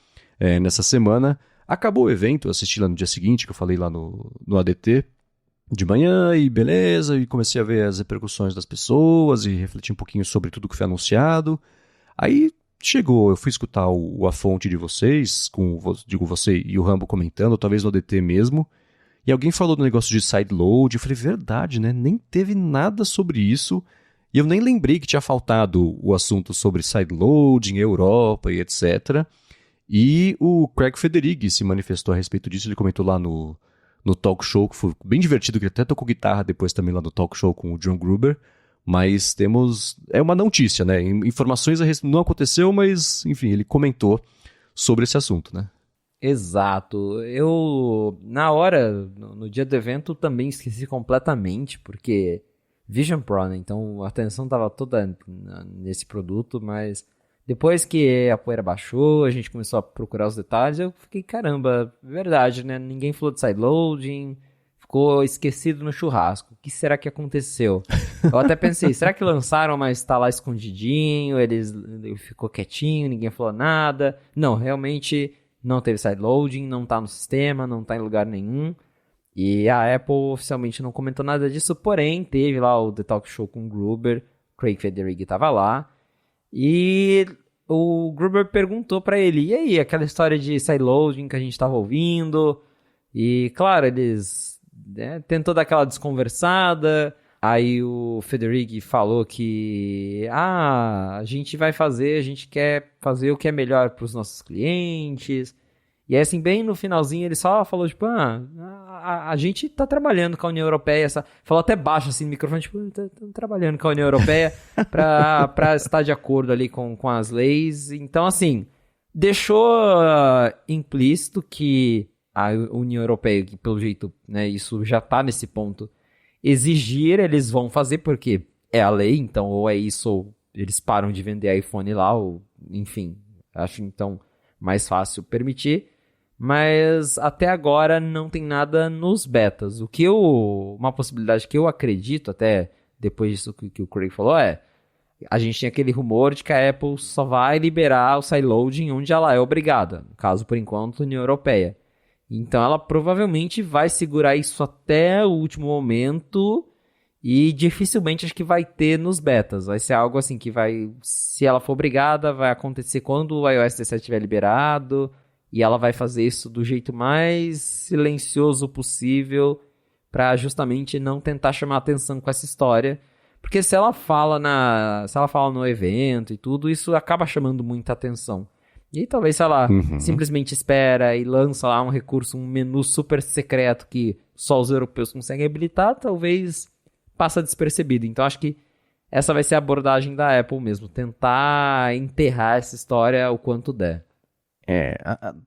nessa semana, acabou o evento, eu assisti lá no dia seguinte, que eu falei lá no ADT, de manhã, e beleza, e comecei a ver as repercussões das pessoas, e refletir um pouquinho sobre tudo que foi anunciado. Aí chegou, eu fui escutar a fonte de vocês, digo você e o Rambo comentando, talvez no ADT mesmo, e alguém falou do negócio de sideload, eu falei, verdade, né? Nem teve nada sobre isso, e eu nem lembrei que tinha faltado o assunto sobre sideloading, Europa e etc. E o Craig Federighi se manifestou a respeito disso, ele comentou lá no talk show, que foi bem divertido, que ele até tocou guitarra depois também lá no talk show com o John Gruber. Mas é uma notícia, né? Informações não aconteceu, mas, enfim, ele comentou sobre esse assunto, né? Exato. Eu, na hora, no dia do evento, também esqueci completamente, porque Vision Pro, né? Então a atenção estava toda nesse produto, mas depois que a poeira baixou, a gente começou a procurar os detalhes, eu fiquei, caramba, verdade, né? Ninguém falou de sideloading, ficou esquecido no churrasco. O que será que aconteceu? Eu até pensei, será que lançaram, mas tá lá escondidinho, ele ficou quietinho, ninguém falou nada? Não, realmente não teve sideloading, não tá no sistema, não tá em lugar nenhum. E a Apple oficialmente não comentou nada disso, porém teve lá o The Talk Show com o Gruber, Craig Federighi tava lá, e o Gruber perguntou pra ele, e aí, aquela história de sideloading que a gente tava ouvindo? E claro, eles tentou dar aquela desconversada, aí o Federighi falou que a gente quer fazer o que é melhor pros nossos clientes. E aí, assim, bem no finalzinho, ele só falou, tipo, a gente tá trabalhando com a União Europeia, falou até baixo, assim, no microfone, tipo, tá trabalhando com a União Europeia pra estar de acordo ali com as leis. Então, assim, deixou implícito que a União Europeia, que pelo jeito, né, isso já tá nesse ponto, exigir, eles vão fazer, porque é a lei, então, ou é isso, ou eles param de vender iPhone lá, ou, enfim, acho, então, mais fácil permitir. Mas até agora não tem nada nos betas. Uma possibilidade que eu acredito, até depois disso que o Craig falou, a gente tinha aquele rumor de que a Apple só vai liberar o sideloading onde ela é obrigada. No caso, por enquanto, União Europeia. Então ela provavelmente vai segurar isso até o último momento e dificilmente acho que vai ter nos betas. Vai ser algo assim que vai, se ela for obrigada, vai acontecer quando o iOS 17 estiver liberado. E ela vai fazer isso do jeito mais silencioso possível para justamente não tentar chamar atenção com essa história. Porque se ela fala no evento e tudo, isso acaba chamando muita atenção. E talvez se ela simplesmente espera e lança lá um recurso, um menu super secreto que só os europeus conseguem habilitar, talvez passa despercebido. Então acho que essa vai ser a abordagem da Apple mesmo. Tentar enterrar essa história o quanto der.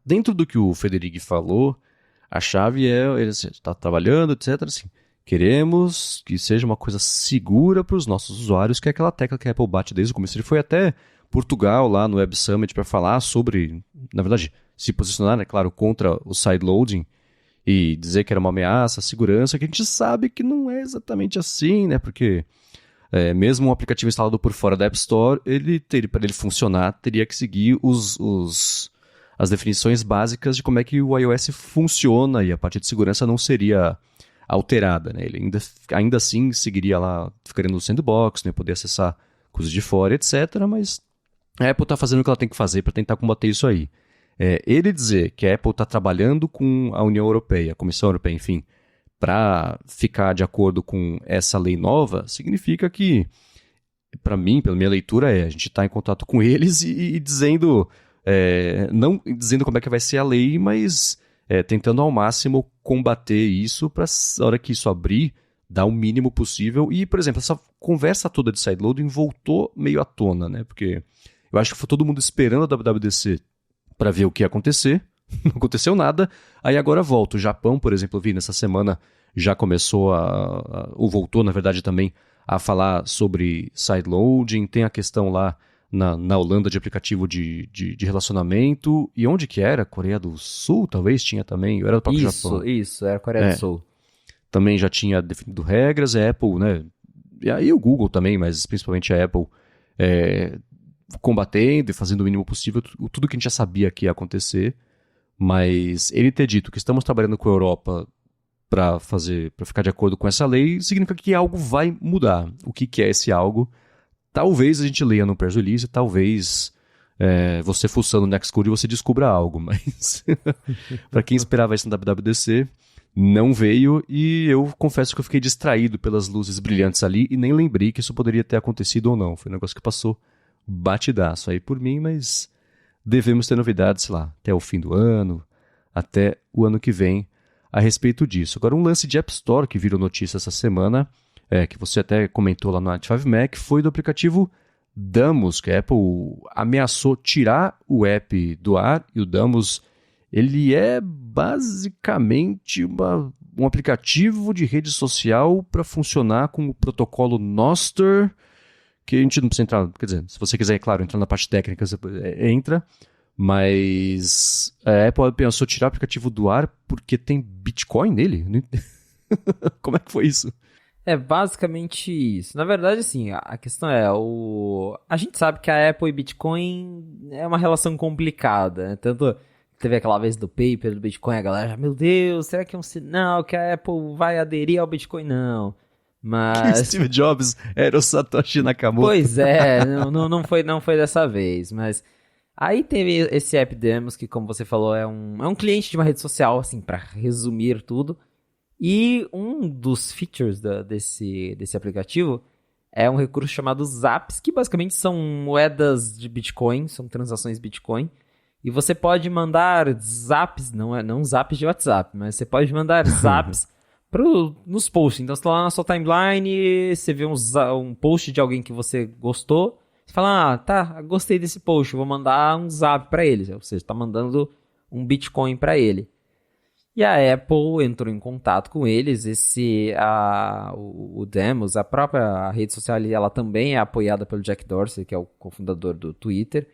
Dentro do que o Federighi falou, a chave ele está trabalhando, etc. Assim, queremos que seja uma coisa segura para os nossos usuários, que é aquela tecla que a Apple bate desde o começo. Ele foi até Portugal, lá no Web Summit, para falar sobre, na verdade, se posicionar, né, claro, contra o sideloading e dizer que era uma ameaça à segurança, que a gente sabe que não é exatamente assim, né, porque mesmo um aplicativo instalado por fora da App Store, para ele funcionar, teria que seguir as definições básicas de como é que o iOS funciona e a parte de segurança não seria alterada, né? Ele ainda assim seguiria lá, ficaria no sandbox, né? Poder acessar coisas de fora, etc. Mas a Apple está fazendo o que ela tem que fazer para tentar combater isso aí. Ele dizer que a Apple está trabalhando com a União Europeia, a Comissão Europeia, enfim, para ficar de acordo com essa lei nova, significa que, para mim, pela minha leitura, a gente está em contato com eles e dizendo, não dizendo como é que vai ser a lei, mas tentando ao máximo combater isso para a hora que isso abrir, dar o mínimo possível. E, por exemplo, essa conversa toda de sideloading voltou meio à tona, né? Porque eu acho que foi todo mundo esperando a WWDC para ver o que ia acontecer. Não aconteceu nada, aí agora volta. O Japão, por exemplo, eu vi nessa semana, já começou ou voltou, na verdade, também a falar sobre sideloading. Tem a questão lá na Holanda de aplicativo de relacionamento. E onde que era? Coreia do Sul, talvez, tinha também. Era do próprio Japão. Isso, era a Coreia do Sul. Também já tinha definido regras, a Apple, né? E aí o Google também, mas principalmente a Apple, combatendo e fazendo o mínimo possível tudo que a gente já sabia que ia acontecer. Mas ele ter dito que estamos trabalhando com a Europa para ficar de acordo com essa lei, significa que algo vai mudar. O que é esse algo? Talvez a gente leia no press release, talvez você fuçando no Nextcode você descubra algo, mas para quem esperava isso na WWDC, não veio, e eu confesso que eu fiquei distraído pelas luzes brilhantes ali e nem lembrei que isso poderia ter acontecido ou não. Foi um negócio que passou batidaço aí por mim, mas devemos ter novidades, sei lá, até o fim do ano, até o ano que vem, a respeito disso. Agora, um lance de App Store que virou notícia essa semana, que você até comentou lá no 95Mac, foi do aplicativo Damos, que a Apple ameaçou tirar o app do ar, e o Damos, ele é basicamente um aplicativo de rede social para funcionar com o protocolo Nostr, que a gente não precisa entrar, quer dizer, se você quiser, é claro, entrar na parte técnica, você entra, mas a Apple pensou tirar o aplicativo do ar porque tem Bitcoin nele? Como é que foi isso? É basicamente isso. Na verdade, assim, a questão a gente sabe que a Apple e Bitcoin é uma relação complicada, né? Tanto teve aquela vez do paper do Bitcoin, a galera, meu Deus, será que é um sinal que a Apple vai aderir ao Bitcoin? Não. Mas... Que Steve Jobs era o Satoshi Nakamoto. Pois é, não foi dessa vez, mas aí teve esse App Demos, que como você falou, é um cliente de uma rede social, assim, para resumir tudo, e um dos features desse aplicativo é um recurso chamado Zaps, que basicamente são moedas de Bitcoin, são transações Bitcoin, e você pode mandar Zaps, não Zaps de WhatsApp, mas você pode mandar Zaps nos posts. Então você tá lá na sua timeline, você vê um post de alguém que você gostou, você fala, tá, gostei desse post, vou mandar um zap para ele. Ou seja, tá mandando um Bitcoin para ele. E a Apple entrou em contato com eles. O Demos, a própria rede social, ela também é apoiada pelo Jack Dorsey, que é o cofundador do Twitter.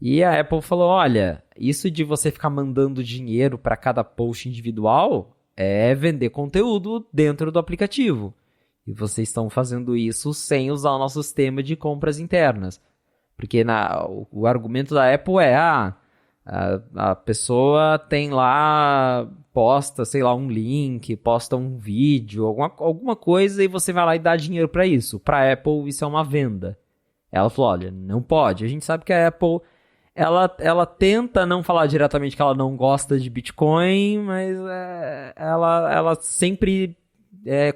E a Apple falou, olha, isso de você ficar mandando dinheiro para cada post individual é vender conteúdo dentro do aplicativo. E vocês estão fazendo isso sem usar o nosso sistema de compras internas. Porque o argumento da Apple é, a pessoa tem lá, posta, sei lá, um link, posta um vídeo, alguma coisa, e você vai lá e dá dinheiro para isso. Para a Apple, isso é uma venda. Ela falou, olha, não pode. A gente sabe que a Apple... Ela tenta não falar diretamente que ela não gosta de Bitcoin, mas ela sempre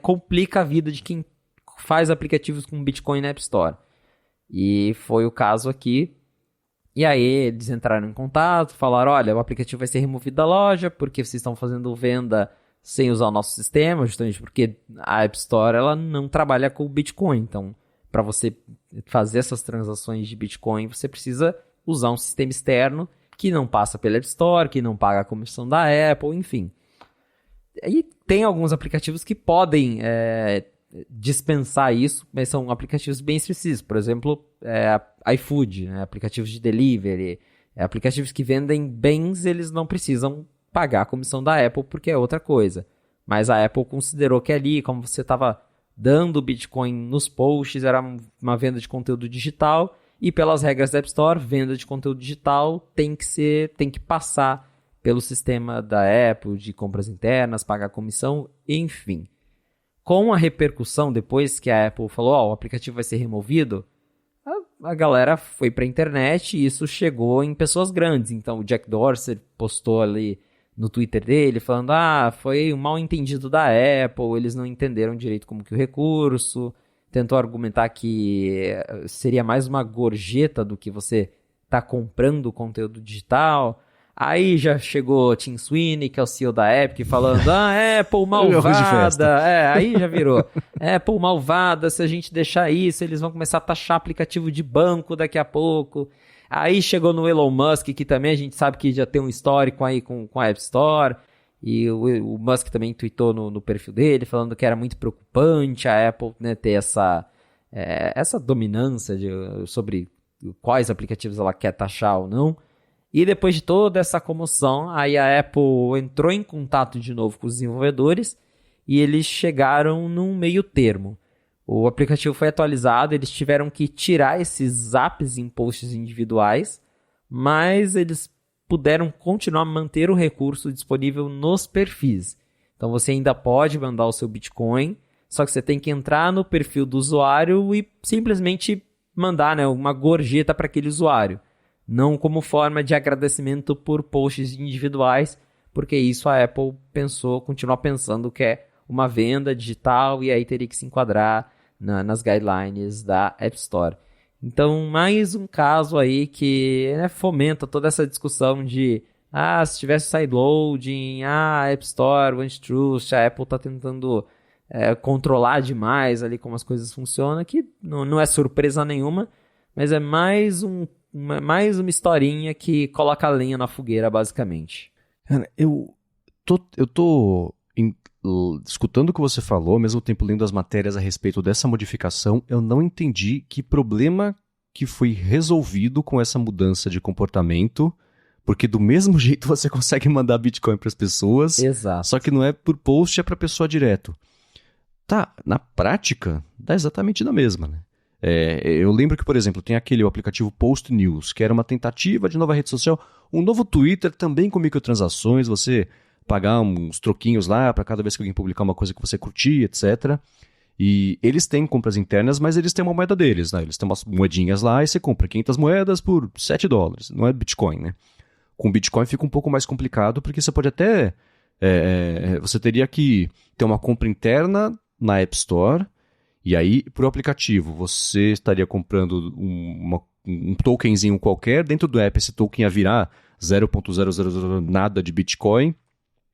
complica a vida de quem faz aplicativos com Bitcoin na App Store. E foi o caso aqui. E aí eles entraram em contato, falaram, olha, o aplicativo vai ser removido da loja porque vocês estão fazendo venda sem usar o nosso sistema, justamente porque a App Store ela não trabalha com Bitcoin. Então, para você fazer essas transações de Bitcoin, você precisa usar um sistema externo que não passa pela App Store, que não paga a comissão da Apple, enfim. E tem alguns aplicativos que podem dispensar isso, mas são aplicativos bem específicos. Por exemplo, iFood, né? Aplicativos de delivery, aplicativos que vendem bens, eles não precisam pagar a comissão da Apple porque é outra coisa. Mas a Apple considerou que ali, como você estava dando Bitcoin nos posts, era uma venda de conteúdo digital, e pelas regras da App Store, venda de conteúdo digital tem que passar pelo sistema da Apple, de compras internas, pagar comissão, enfim. Com a repercussão, depois que a Apple falou, o aplicativo vai ser removido, a galera foi para a internet e isso chegou em pessoas grandes. Então o Jack Dorsey postou ali no Twitter dele, falando, foi um mal entendido da Apple, eles não entenderam direito como que o recurso, tentou argumentar que seria mais uma gorjeta do que você tá comprando conteúdo digital. Aí já chegou Tim Sweeney, que é o CEO da Epic, falando, Apple malvada, aí já virou, Apple malvada, se a gente deixar isso, eles vão começar a taxar aplicativo de banco daqui a pouco. Aí chegou no Elon Musk, que também a gente sabe que já tem um histórico aí com a App Store, e o Musk também tweetou no perfil dele, falando que era muito preocupante a Apple, né, ter essa dominância sobre quais aplicativos ela quer taxar ou não. E depois de toda essa comoção, aí a Apple entrou em contato de novo com os desenvolvedores e eles chegaram num meio termo. O aplicativo foi atualizado, eles tiveram que tirar esses apps em posts individuais, mas eles puderam continuar a manter o recurso disponível nos perfis. Então você ainda pode mandar o seu Bitcoin, só que você tem que entrar no perfil do usuário e simplesmente mandar, né, uma gorjeta para aquele usuário. Não como forma de agradecimento por posts individuais, porque isso a Apple continua pensando que é uma venda digital e aí teria que se enquadrar nas guidelines da App Store. Então, mais um caso aí que, né, fomenta toda essa discussão de se tivesse sideloading, a App Store, One Truth, a Apple está tentando controlar demais ali como as coisas funcionam, que não é surpresa nenhuma, mas é mais uma historinha que coloca a lenha na fogueira, basicamente. Cara, eu tô escutando o que você falou, ao mesmo tempo lendo as matérias a respeito dessa modificação, eu não entendi que problema que foi resolvido com essa mudança de comportamento, porque do mesmo jeito você consegue mandar Bitcoin para as pessoas, exato, só que não é por post, é para pessoa direto. Tá, na prática, dá exatamente na mesma, né? Eu lembro que, por exemplo, tem o aplicativo Post News, que era uma tentativa de nova rede social, um novo Twitter também com microtransações, você pagar uns troquinhos lá para cada vez que alguém publicar uma coisa que você curtir, etc. E eles têm compras internas, mas eles têm uma moeda deles, né? Eles têm umas moedinhas lá e você compra 500 moedas por $7, não é Bitcoin, né? Com Bitcoin fica um pouco mais complicado, porque você pode até... você teria que ter uma compra interna na App Store. E aí, para o aplicativo, você estaria comprando um tokenzinho qualquer. Dentro do app, esse token ia virar 0.000 nada de Bitcoin.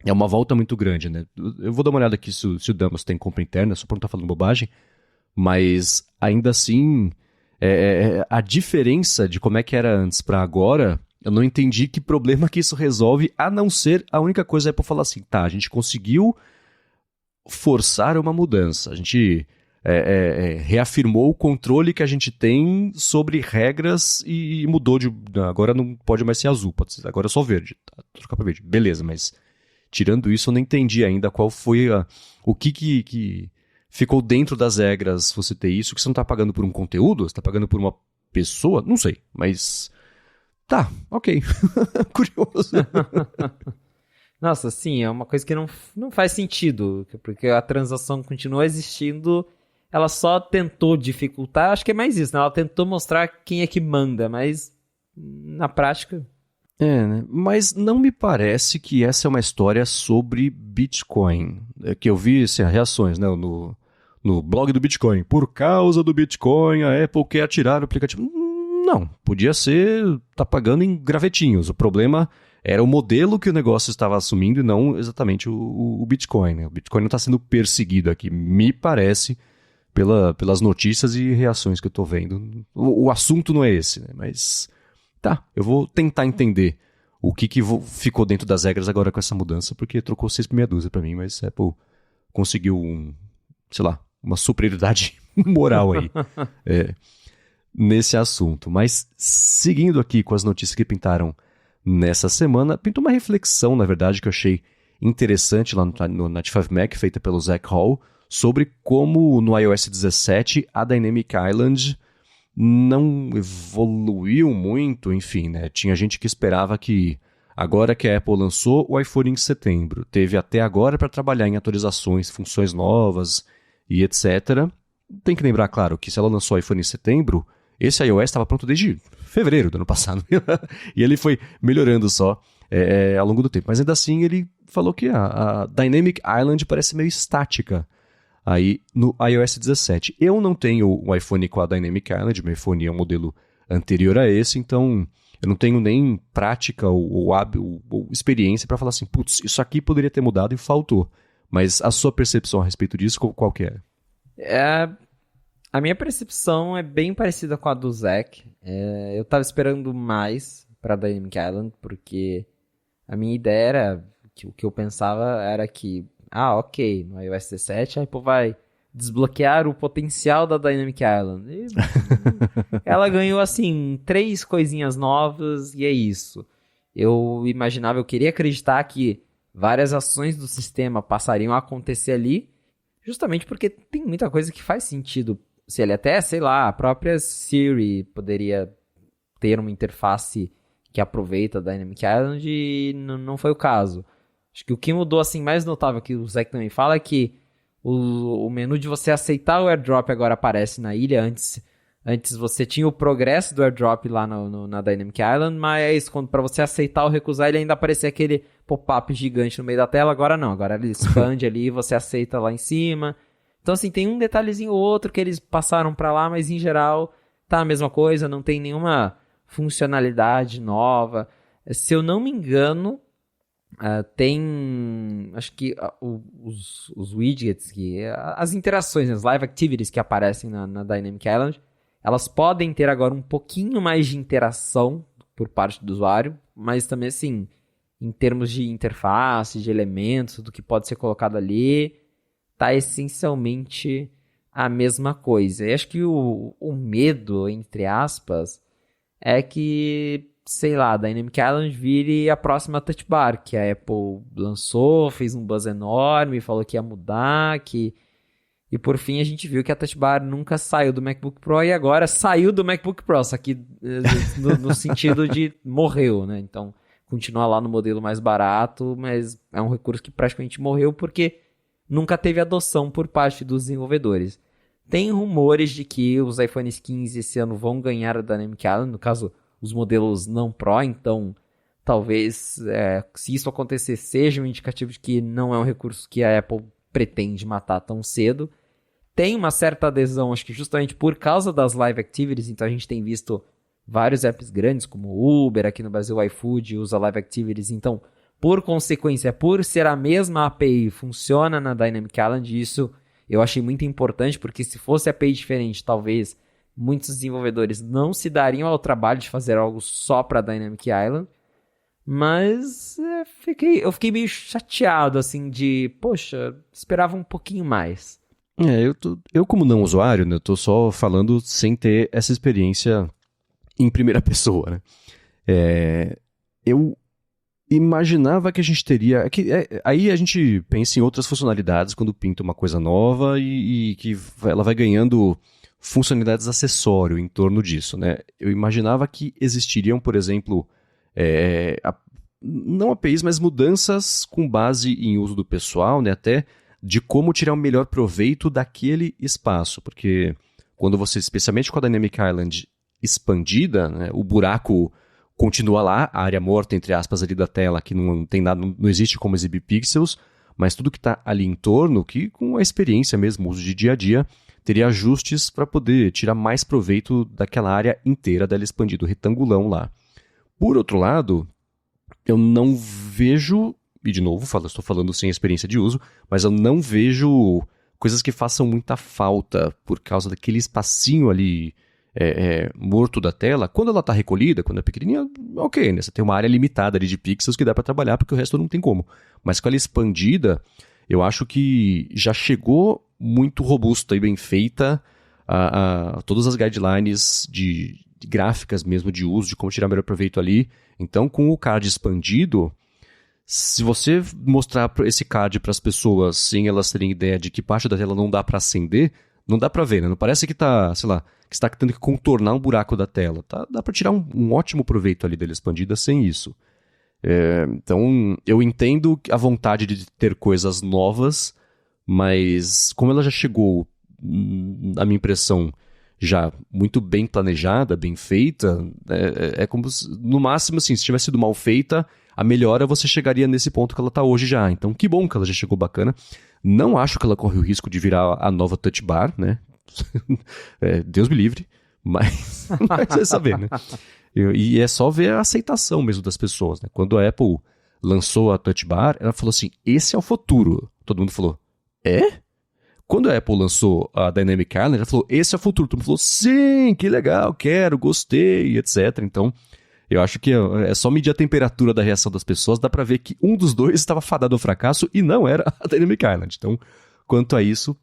É uma volta muito grande, né? Eu vou dar uma olhada aqui se o Damas tem compra interna, só para não estar falando bobagem. Mas, ainda assim, a diferença de como é que era antes para agora, eu não entendi que problema que isso resolve, a não ser a única coisa é para falar assim, tá, a gente conseguiu forçar uma mudança. A gente... reafirmou o controle que a gente tem sobre regras e mudou de... Agora não pode mais ser azul, agora é só verde. Tá, trocar para verde. Beleza, mas tirando isso eu não entendi ainda qual foi o que ficou dentro das regras você ter isso, que você não está pagando por um conteúdo, você está pagando por uma pessoa? Não sei, mas tá, ok. Curioso. Nossa, sim, é uma coisa que não faz sentido, porque a transação continua existindo. Ela só tentou dificultar, acho que é mais isso, né? Ela tentou mostrar quem é que manda, mas na prática... né? Mas não me parece que essa é uma história sobre Bitcoin. Que eu vi reações, né, no blog do Bitcoin. Por causa do Bitcoin, a Apple quer tirar o aplicativo. Não, podia ser, tá pagando em gravetinhos. O problema era o modelo que o negócio estava assumindo e não exatamente o Bitcoin, né? O Bitcoin não está sendo perseguido aqui, me parece... pelas notícias e reações que eu tô vendo. O assunto não é esse, né? Mas tá, eu vou tentar entender o que ficou dentro das regras agora com essa mudança, porque trocou 6 por meia dúzia pra mim, mas a Apple conseguiu uma superioridade moral aí nesse assunto. Mas seguindo aqui com as notícias que pintaram nessa semana, pintou uma reflexão, na verdade, que eu achei interessante lá no 95 Mac, feita pelo Zach Hall, sobre como no iOS 17 a Dynamic Island não evoluiu muito, enfim, né? Tinha gente que esperava que agora que a Apple lançou o iPhone em setembro, teve até agora para trabalhar em atualizações, funções novas e etc. Tem que lembrar, claro, que se ela lançou o iPhone em setembro, esse iOS estava pronto desde fevereiro do ano passado. E ele foi melhorando só ao longo do tempo. Mas ainda assim ele falou que a Dynamic Island parece meio estática aí no iOS 17. Eu não tenho o iPhone com a Dynamic Island, meu iPhone é um modelo anterior a esse, então eu não tenho nem prática ou experiência para falar assim, putz, isso aqui poderia ter mudado e faltou. Mas a sua percepção a respeito disso, qual que é? A minha percepção é bem parecida com a do Zac. Eu tava esperando mais pra Dynamic Island, porque a minha ideia era, que o que eu pensava era que, ok, no iOS 17 a Apple vai desbloquear o potencial da Dynamic Island. E ela ganhou, assim, 3 coisinhas novas e é isso. Eu queria acreditar que várias ações do sistema passariam a acontecer ali, justamente porque tem muita coisa que faz sentido. Se ele até, sei lá, a própria Siri poderia ter uma interface que aproveita a Dynamic Island e não foi o caso. Acho que o que mudou assim mais notável que o Zac também fala é que o menu de você aceitar o AirDrop agora aparece na ilha. Antes você tinha o progresso do AirDrop lá na Dynamic Island, mas para você aceitar ou recusar ele ainda aparecia aquele pop-up gigante no meio da tela. Agora não, agora ele expande ali e você aceita lá em cima. Então assim, tem um detalhezinho ou outro que eles passaram para lá, mas em geral tá a mesma coisa, não tem nenhuma funcionalidade nova. Se eu não me engano, tem, acho que os widgets, as interações, as live activities que aparecem na Dynamic Island, elas podem ter agora um pouquinho mais de interação por parte do usuário, mas também assim, em termos de interface, de elementos, do que pode ser colocado ali, tá essencialmente a mesma coisa. E acho que o medo, entre aspas, é que, sei lá, a Dynamic Island vire a próxima Touch Bar, que a Apple lançou, fez um buzz enorme, falou que ia mudar, e por fim a gente viu que a Touch Bar nunca saiu do MacBook Pro e agora saiu do MacBook Pro, só que no sentido de morreu, né? Então, continua lá no modelo mais barato, mas é um recurso que praticamente morreu porque nunca teve adoção por parte dos desenvolvedores. Tem rumores de que os iPhones 15 esse ano vão ganhar a Dynamic Island, no caso, os modelos não Pro, então talvez, se isso acontecer, seja um indicativo de que não é um recurso que a Apple pretende matar tão cedo. Tem uma certa adesão, acho que justamente por causa das Live Activities, então a gente tem visto vários apps grandes, como o Uber, aqui no Brasil o iFood usa Live Activities, então, por consequência, por ser a mesma API, funciona na Dynamic Island, isso eu achei muito importante, porque se fosse API diferente, talvez muitos desenvolvedores não se dariam ao trabalho de fazer algo só para Dynamic Island, mas eu fiquei meio chateado, assim, poxa, esperava um pouquinho mais. Eu como não usuário, né, eu tô só falando sem ter essa experiência em primeira pessoa, né? Eu imaginava que a gente teria... aí a gente pensa em outras funcionalidades quando pinta uma coisa nova e que ela vai ganhando funcionalidades acessório em torno disso, né? Eu imaginava que existiriam, por exemplo, não APIs, mas mudanças com base em uso do pessoal, né? Até de como tirar o melhor proveito daquele espaço, porque quando você, especialmente com a Dynamic Island expandida, né, o buraco continua lá, a área morta, entre aspas, ali da tela, que não tem nada, não existe como exibir pixels, mas tudo que está ali em torno, que com a experiência mesmo, uso de dia a dia, teria ajustes para poder tirar mais proveito daquela área inteira dela expandida, o retangulão lá. Por outro lado, eu não vejo, e de novo, estou falando sem experiência de uso, mas eu não vejo coisas que façam muita falta por causa daquele espacinho ali morto da tela. Quando ela está recolhida, quando é pequenininha, ok, né? Você tem uma área limitada ali de pixels que dá para trabalhar, porque o resto não tem como. Mas com ela expandida, eu acho que já chegou muito robusta e bem feita a todas as guidelines de gráficas mesmo de uso, de como tirar melhor proveito ali. Então, com o card expandido, Se você mostrar esse card para as pessoas sem elas terem ideia de que parte da tela não dá para acender, não dá para ver, né? Não parece que tá, sei lá, que você tá tendo que contornar um buraco da tela. Tá? Dá para tirar um ótimo proveito ali dela expandida sem isso. Então, eu entendo a vontade de ter coisas novas, mas como ela já chegou, na minha impressão, já muito bem planejada, bem feita, é como se, no máximo, assim, se tivesse sido mal feita, a melhora você chegaria nesse ponto que ela está hoje já. Então, que bom que ela já chegou bacana. Não acho que ela corre o risco de virar a nova Touch Bar, né? Deus me livre, mas é saber, né? E é só ver a aceitação mesmo das pessoas, né? Quando a Apple lançou a Touch Bar, ela falou assim, esse é o futuro. Todo mundo falou, é? Quando a Apple lançou a Dynamic Island, ela falou, esse é o futuro. Todo mundo falou, sim, que legal, quero, gostei, etc. Então, eu acho que é só medir a temperatura da reação das pessoas, dá pra ver que um dos dois estava fadado ao fracasso e não era a Dynamic Island. Então, quanto a isso,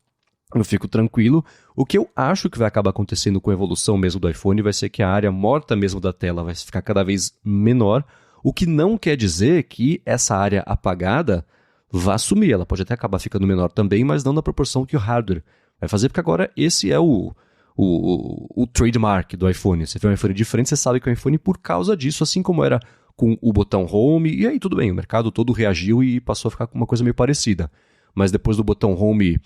eu fico tranquilo. O que eu acho que vai acabar acontecendo com a evolução mesmo do iPhone vai ser que a área morta mesmo da tela vai ficar cada vez menor, o que não quer dizer que essa área apagada vá sumir. Ela pode até acabar ficando menor também, mas não na proporção que o hardware vai fazer, porque agora esse é o trademark do iPhone. Você vê um iPhone diferente, você sabe que é um iPhone por causa disso, assim como era com o botão Home, e aí tudo bem, o mercado todo reagiu e passou a ficar com uma coisa meio parecida. Mas depois do botão Home,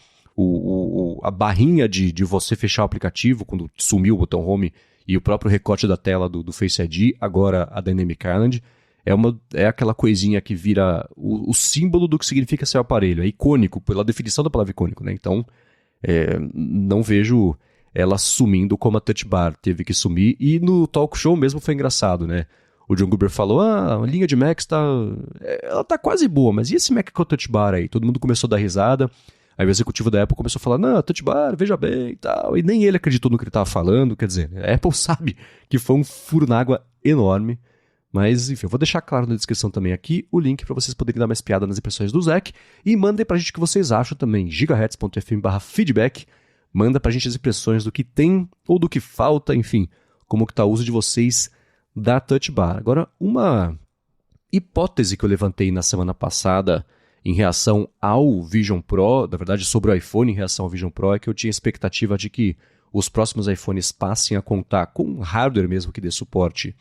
a barrinha de você fechar o aplicativo, quando sumiu o botão Home e o próprio recorte da tela do Face ID, agora a Dynamic Island, é aquela coisinha que vira o símbolo do que significa ser o aparelho. É icônico, pela definição da palavra icônico, né? Então, não vejo ela sumindo como a Touch Bar teve que sumir. E no talk show mesmo foi engraçado, né? O John Gruber falou, a linha de Macs ela tá quase boa, mas e esse Mac com a Touch Bar aí? Todo mundo começou a dar risada. Aí o executivo da Apple começou a falar, não, Touch Bar, veja bem e tal. E nem ele acreditou no que ele estava falando. Quer dizer, a Apple sabe que foi um furo na água enorme. Mas, enfim, eu vou deixar claro na descrição também aqui o link para vocês poderem dar mais piada nas impressões do Zac. E mandem pra gente o que vocês acham também, gigahertz.fm/feedback. Manda pra gente as impressões do que tem ou do que falta, enfim, como que tá o uso de vocês da Touch Bar. Agora, uma hipótese que eu levantei na semana passada em reação ao Vision Pro, na verdade sobre o iPhone em reação ao Vision Pro, é que eu tinha expectativa de que os próximos iPhones passem a contar com hardware mesmo que dê suporte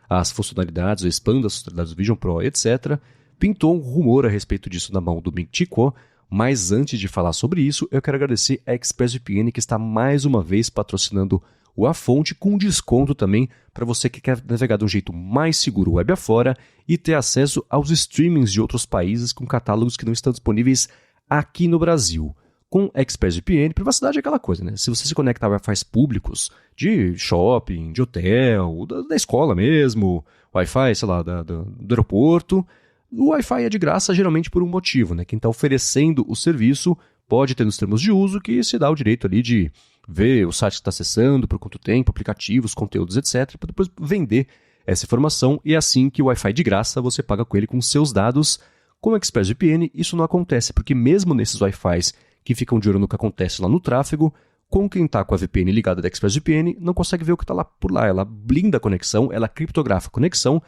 às funcionalidades, ou expanda as funcionalidades do Vision Pro, etc. Pintou um rumor a respeito disso na mão do Ming Chi Kuo, mas antes de falar sobre isso, eu quero agradecer a ExpressVPN que está mais uma vez patrocinando o A Fonte com desconto também para você que quer navegar de um jeito mais seguro web afora e ter acesso aos streamings de outros países com catálogos que não estão disponíveis aqui no Brasil. Com ExpressVPN, privacidade é aquela coisa, né? Se você se conectar a Wi-Fi públicos de shopping, de hotel, da escola mesmo, Wi-Fi, sei lá, do aeroporto, o Wi-Fi é de graça geralmente por um motivo, né? Quem está oferecendo o serviço pode ter nos termos de uso que se dá o direito ali de ver o site que está acessando, por quanto tempo, aplicativos, conteúdos, etc., para depois vender essa informação, e é assim que o Wi-Fi de graça você paga com ele com seus dados. Com o ExpressVPN isso não acontece, porque mesmo nesses Wi-Fis que ficam de olho no que acontece lá no tráfego, com quem está com a VPN ligada da ExpressVPN não consegue ver o que está lá por lá. Ela blinda a conexão, ela criptografa a conexão,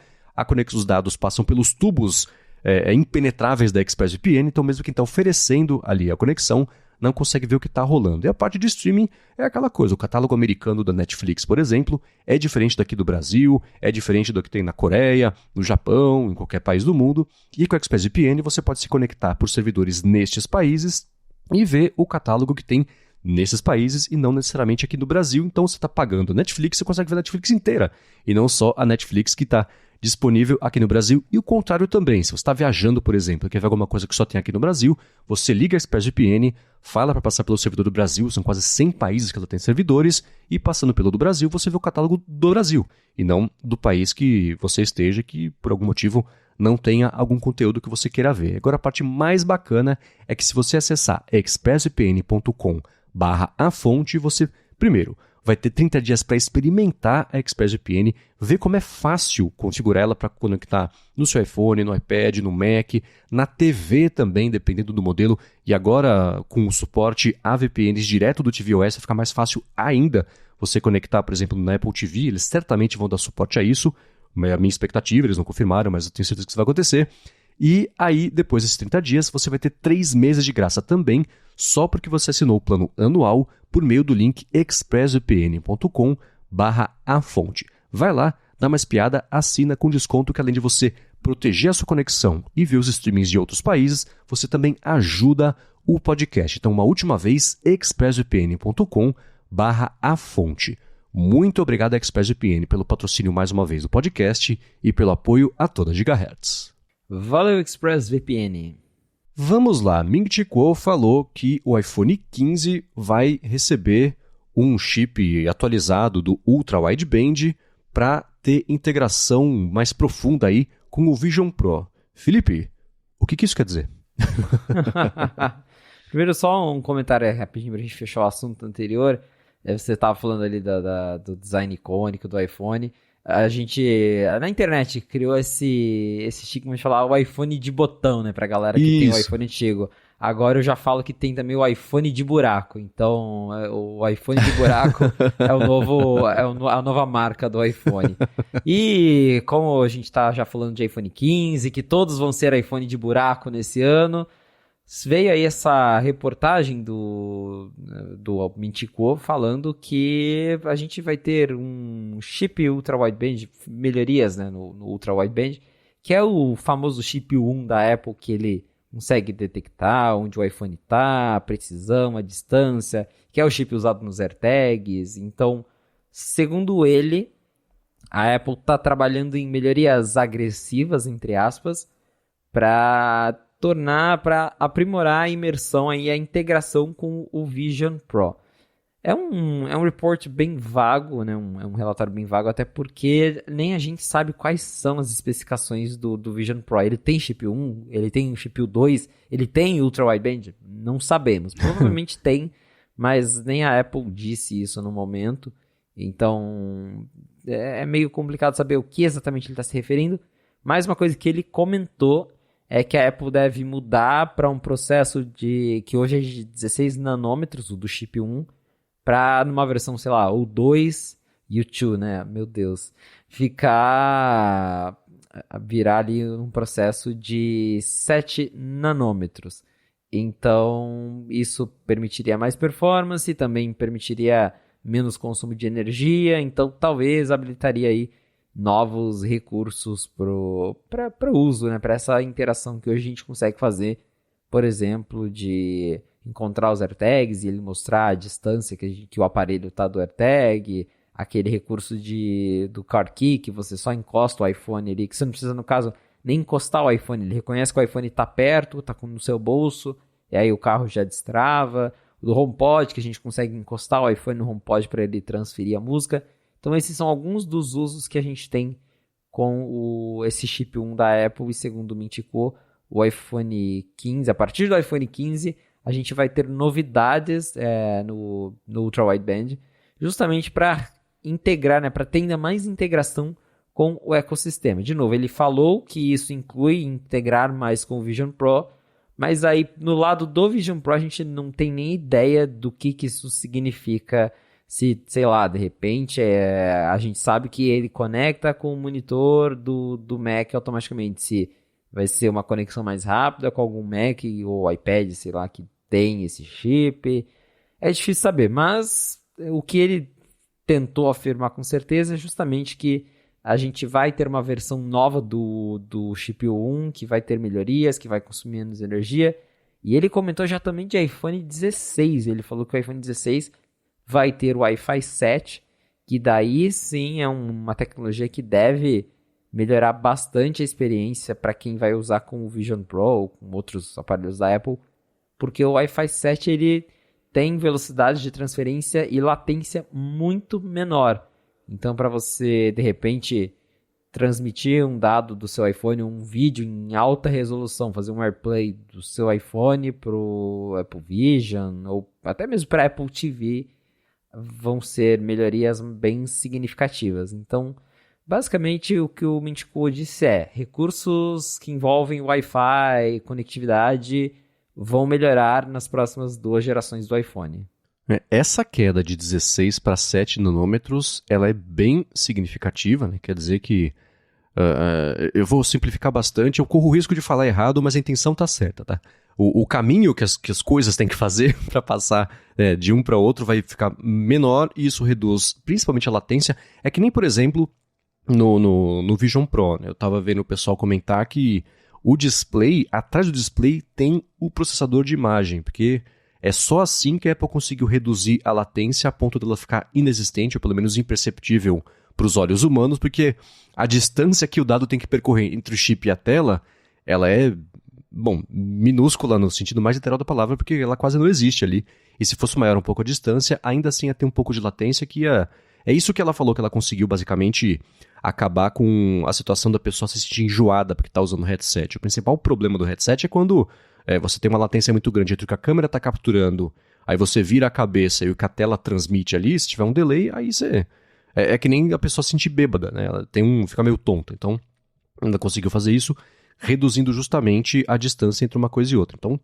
os dados passam pelos tubos impenetráveis da ExpressVPN, então mesmo quem está oferecendo ali a conexão não consegue ver o que está rolando. E a parte de streaming é aquela coisa, o catálogo americano da Netflix, por exemplo, é diferente daqui do Brasil, é diferente do que tem na Coreia, no Japão, em qualquer país do mundo, e com a ExpressVPN você pode se conectar por servidores nestes países e ver o catálogo que tem nesses países e não necessariamente aqui no Brasil. Então você está pagando Netflix, você consegue ver a Netflix inteira e não só a Netflix que está disponível aqui no Brasil, e o contrário também. Se você está viajando, por exemplo, e quer ver alguma coisa que só tem aqui no Brasil, você liga a ExpressVPN, fala para passar pelo servidor do Brasil, são quase 100 países que ela tem servidores, e passando pelo do Brasil, você vê o catálogo do Brasil, e não do país que você esteja, que por algum motivo não tenha algum conteúdo que você queira ver. Agora, a parte mais bacana é que se você acessar expressvpn.com/afonte, você, primeiro, vai ter 30 dias para experimentar a ExpressVPN, ver como é fácil configurar ela para conectar no seu iPhone, no iPad, no Mac, na TV também, dependendo do modelo. E agora, com o suporte a VPNs direto do tvOS, vai ficar mais fácil ainda você conectar, por exemplo, na Apple TV. Eles certamente vão dar suporte a isso. É a minha expectativa, eles não confirmaram, mas eu tenho certeza que isso vai acontecer. E aí, depois desses 30 dias, você vai ter 3 meses de graça também, só porque você assinou o plano anual por meio do link expressvpn.com/afonte. Vai lá, dá uma espiada, assina com desconto que além de você proteger a sua conexão e ver os streamings de outros países, você também ajuda o podcast. Então, uma última vez, expressvpn.com/afonte. Muito obrigado, ExpressVPN, pelo patrocínio mais uma vez do podcast e pelo apoio a toda Gigahertz. Valeu, ExpressVPN. Vamos lá, Ming-Chi Kuo falou que o iPhone 15 vai receber um chip atualizado do Ultra Wideband para ter integração mais profunda aí com o Vision Pro. Felipe, o que isso quer dizer? Primeiro, só um comentário rapidinho pra gente fechar o assunto anterior. Você estava falando ali do design icônico do iPhone. A gente, na internet, criou esse estigma de falar o iPhone de botão, né? Pra galera que tem o iPhone antigo. Agora eu já falo que tem também o iPhone de buraco. Então, o iPhone de buraco é a nova marca do iPhone. E como a gente tá já falando de iPhone 15, que todos vão ser iPhone de buraco nesse ano, veio aí essa reportagem do Ming-Chi Kuo falando que a gente vai ter um chip Ultra Wideband, melhorias, né, no Ultra Wideband, que é o famoso chip 1 da Apple, que ele consegue detectar onde o iPhone está, a precisão, a distância, que é o chip usado nos AirTags. Então, segundo ele, a Apple está trabalhando em melhorias agressivas, entre aspas, para aprimorar a imersão e a integração com o Vision Pro. É um report bem vago, né? É um relatório bem vago, até porque nem a gente sabe quais são as especificações do Vision Pro. Ele tem chip 1, ele tem chip 2, ele tem Ultra Wideband? Não sabemos. Provavelmente tem, mas nem a Apple disse isso no momento. Então, é meio complicado saber o que exatamente ele está se referindo. Mas uma coisa que ele comentou é que a Apple deve mudar para um processo que hoje é de 16 nanômetros, o do chip 1, para numa versão, sei lá, o 2 e o 2, né? Meu Deus. Virar ali um processo de 7 nanômetros. Então, isso permitiria mais performance, também permitiria menos consumo de energia, então talvez habilitaria aí novos recursos para uso, né? Para essa interação que hoje a gente consegue fazer, por exemplo, de encontrar os AirTags e ele mostrar a distância que o aparelho está do AirTag, aquele recurso do Car Key, que você só encosta o iPhone ali, que você não precisa, no caso, nem encostar o iPhone, ele reconhece que o iPhone está perto, está no seu bolso, e aí o carro já destrava. O do HomePod, que a gente consegue encostar o iPhone no HomePod para ele transferir a música. Então esses são alguns dos usos que a gente tem com esse chip 1 da Apple, e segundo o Ming-Chi Kuo, o iPhone 15, a partir do iPhone 15, a gente vai ter novidades no Ultra Wideband, justamente para integrar, né, para ter ainda mais integração com o ecossistema. De novo, ele falou que isso inclui integrar mais com o Vision Pro, mas aí no lado do Vision Pro a gente não tem nem ideia do que isso significa. Se, sei lá, de repente a gente sabe que ele conecta com o monitor do Mac automaticamente. Se vai ser uma conexão mais rápida com algum Mac ou iPad, sei lá, que tem esse chip. É difícil saber, mas o que ele tentou afirmar com certeza é justamente que a gente vai ter uma versão nova do chip 1, que vai ter melhorias, que vai consumir menos energia. E ele comentou já também de iPhone 16. Ele falou que o iPhone 16 vai ter o Wi-Fi 7, que daí sim é uma tecnologia que deve melhorar bastante a experiência para quem vai usar com o Vision Pro ou com outros aparelhos da Apple, porque o Wi-Fi 7 ele tem velocidade de transferência e latência muito menor. Então, para você, de repente, transmitir um dado do seu iPhone, um vídeo em alta resolução, fazer um AirPlay do seu iPhone para o Apple Vision ou até mesmo para a Apple TV, vão ser melhorias bem significativas. Então, basicamente, o que o Ming-Chi Kuo disse é: recursos que envolvem Wi-Fi, conectividade, vão melhorar nas próximas 2 gerações do iPhone. Essa queda de 16 para 7 nanômetros, ela é bem significativa, né? Quer dizer que Eu vou simplificar bastante, eu corro o risco de falar errado, mas a intenção tá certa, tá? O caminho que as coisas têm que fazer para passar de um para outro vai ficar menor e isso reduz principalmente a latência. É que nem, por exemplo, no Vision Pro, né? Eu tava vendo o pessoal comentar que o display, atrás do display tem o processador de imagem, porque é só assim que a Apple conseguiu reduzir a latência a ponto dela ficar inexistente, ou pelo menos imperceptível para os olhos humanos, porque a distância que o dado tem que percorrer entre o chip e a tela, ela é, minúscula no sentido mais literal da palavra, porque ela quase não existe ali. E se fosse maior um pouco a distância, ainda assim ia ter um pouco de latência que ia... É isso que ela falou que ela conseguiu, basicamente, acabar com a situação da pessoa se sentir enjoada porque está usando o headset. O principal problema do headset é quando você tem uma latência muito grande entre o que a câmera está capturando, aí você vira a cabeça e o que a tela transmite ali, se tiver um delay, aí você... É que nem a pessoa se sentir bêbada, né? Ela fica meio tonta. Então, ainda conseguiu fazer isso, reduzindo justamente a distância entre uma coisa e outra. Então,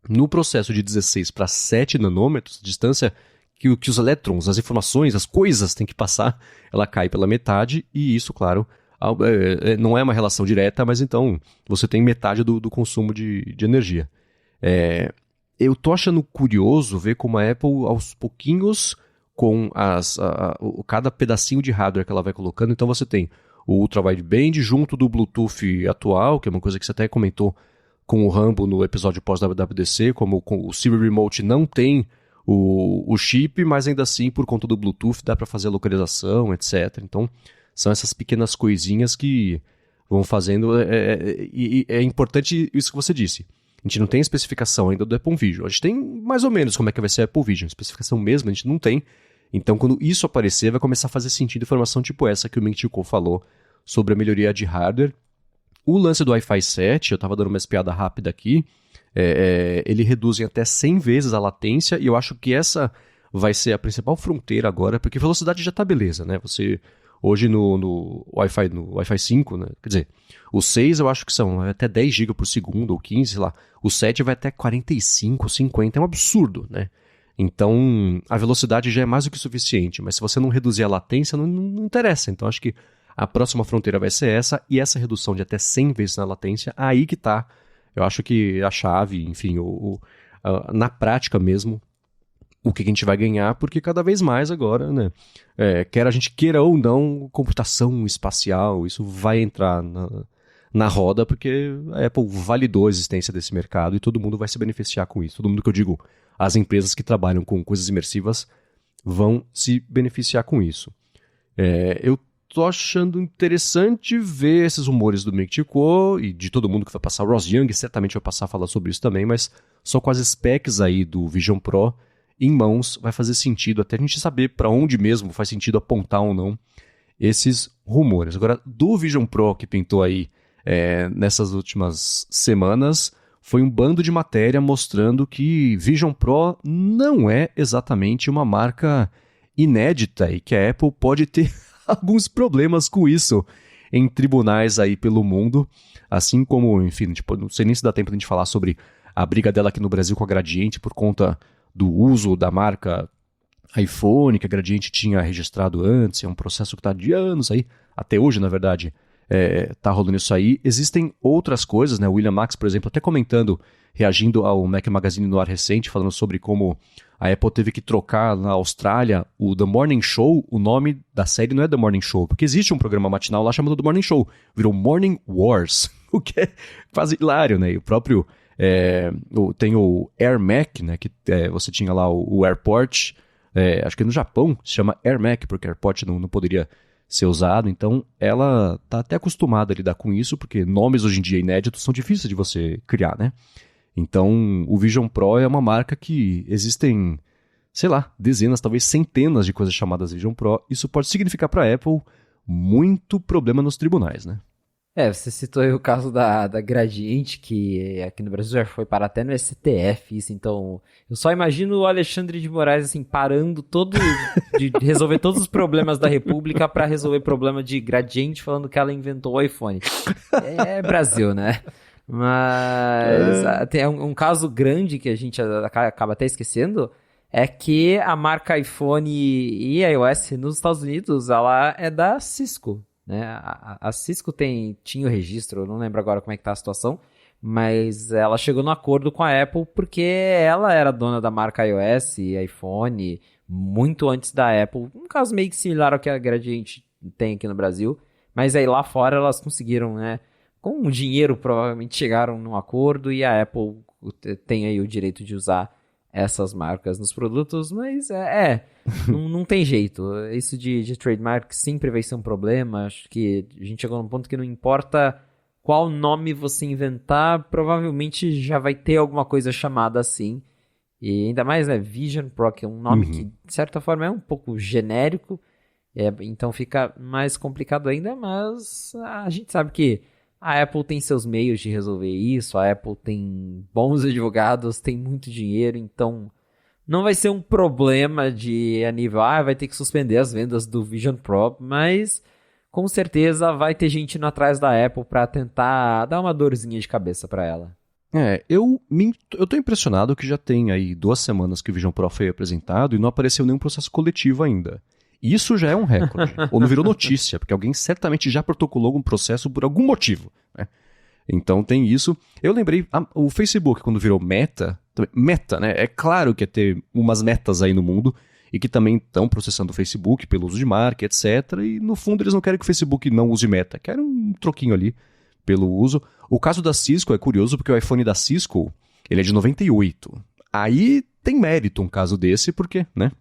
no processo de 16 para 7 nanômetros, a distância que os elétrons, as informações, as coisas têm que passar, ela cai pela metade, e isso, claro, não é uma relação direta, mas então você tem metade do consumo de energia. Eu tô achando curioso ver como a Apple, aos pouquinhos, com cada pedacinho de hardware que ela vai colocando, então você tem o Ultra Wideband junto do Bluetooth atual, que é uma coisa que você até comentou com o Rambo no episódio pós-WWDC, como o Siri Remote não tem o chip, mas ainda assim, por conta do Bluetooth, dá para fazer a localização, etc. Então, são essas pequenas coisinhas que vão fazendo. E é importante isso que você disse. A gente não tem especificação ainda do Apple Vision. A gente tem mais ou menos como é que vai ser a Apple Vision. Especificação mesmo a gente não tem. Então, quando isso aparecer, vai começar a fazer sentido informação tipo essa que o Ming-Chi Kuo falou sobre a melhoria de hardware. O lance do Wi-Fi 7, eu estava dando uma espiada rápida aqui, ele reduz em até 100 vezes a latência, e eu acho que essa vai ser a principal fronteira agora, porque velocidade já tá beleza, né? Você, hoje no Wi-Fi 5, né? Quer dizer, o 6 eu acho que são até 10 GB por segundo, ou 15, sei lá. O 7 vai até 45, 50, é um absurdo, né? Então, a velocidade já é mais do que suficiente, mas se você não reduzir a latência, não interessa. Então, acho que a próxima fronteira vai ser essa, e essa redução de até 100 vezes na latência, aí que tá, eu acho que a chave, enfim, na prática mesmo, o que a gente vai ganhar, porque cada vez mais agora, né, quer a gente queira ou não, computação espacial, isso vai entrar na roda, porque a Apple validou a existência desse mercado e todo mundo vai se beneficiar com isso. Todo mundo que eu digo, as empresas que trabalham com coisas imersivas vão se beneficiar com isso. Eu tô achando interessante ver esses rumores do Ming-Chi Kuo e de todo mundo que vai passar. O Ross Young certamente vai passar a falar sobre isso também, mas só com as specs aí do Vision Pro em mãos vai fazer sentido, até a gente saber para onde mesmo faz sentido apontar ou não esses rumores. Agora, do Vision Pro que pintou aí nessas últimas semanas, foi um bando de matéria mostrando que Vision Pro não é exatamente uma marca inédita e que a Apple pode ter alguns problemas com isso em tribunais aí pelo mundo, assim como, enfim, tipo, não sei nem se dá tempo de a gente falar sobre a briga dela aqui no Brasil com a Gradiente por conta do uso da marca iPhone, que a Gradiente tinha registrado antes, é um processo que está de anos aí, até hoje, na verdade, tá rolando isso aí. Existem outras coisas, né? O William Max, por exemplo, até comentando, reagindo ao Mac Magazine no ar recente, falando sobre como a Apple teve que trocar na Austrália o The Morning Show. O nome da série não é The Morning Show, porque existe um programa matinal lá chamado The Morning Show. Virou Morning Wars, o que é quase hilário, né? E o próprio... tem o Air Mac, né? Que você tinha lá o AirPort, acho que no Japão se chama Air Mac, porque AirPort não poderia ser usado. Então ela tá até acostumada a lidar com isso, porque nomes hoje em dia inéditos são difíceis de você criar, né? Então, o Vision Pro é uma marca que existem, sei lá, dezenas, talvez centenas de coisas chamadas Vision Pro. Isso pode significar para a Apple muito problema nos tribunais, né? Você citou aí o caso da Gradiente, que aqui no Brasil já foi parar até no STF, isso, então eu só imagino o Alexandre de Moraes, assim, parando de resolver todos os problemas da República para resolver problema de Gradiente, falando que ela inventou o iPhone. É Brasil, né? Mas tem um caso grande que a gente acaba até esquecendo, é que a marca iPhone e iOS nos Estados Unidos, ela é da Cisco. né? A Cisco tinha o registro, eu não lembro agora como é que tá a situação, mas ela chegou no acordo com a Apple porque ela era dona da marca iOS e iPhone muito antes da Apple. Um caso meio que similar ao que a Gradiente tem aqui no Brasil. Mas aí lá fora elas conseguiram, né? Com o dinheiro provavelmente chegaram num acordo e a Apple tem aí o direito de usar essas marcas nos produtos. Mas não tem jeito. Isso de trademark sempre vai ser um problema. Acho que a gente chegou num ponto que não importa qual nome você inventar, provavelmente já vai ter alguma coisa chamada assim. E ainda mais, né, Vision Pro, que é um nome que, de certa forma, é um pouco genérico, então fica mais complicado ainda, mas a gente sabe que a Apple tem seus meios de resolver isso, a Apple tem bons advogados, tem muito dinheiro, então não vai ser um problema de a nível, vai ter que suspender as vendas do Vision Pro, mas com certeza vai ter gente indo atrás da Apple para tentar dar uma dorzinha de cabeça para ela. Eu tô impressionado que já tem aí 2 semanas que o Vision Pro foi apresentado e não apareceu nenhum processo coletivo ainda. Isso já é um recorde. Ou não virou notícia, porque alguém certamente já protocolou algum processo por algum motivo, né? Então tem isso. Eu lembrei, o Facebook quando virou Meta, né? É claro que ia ter umas metas aí no mundo e que também estão processando o Facebook pelo uso de marca, etc. E no fundo eles não querem que o Facebook não use Meta, querem um troquinho ali pelo uso. O caso da Cisco é curioso porque o iPhone da Cisco, ele é de 98. Aí tem mérito um caso desse, porque, né?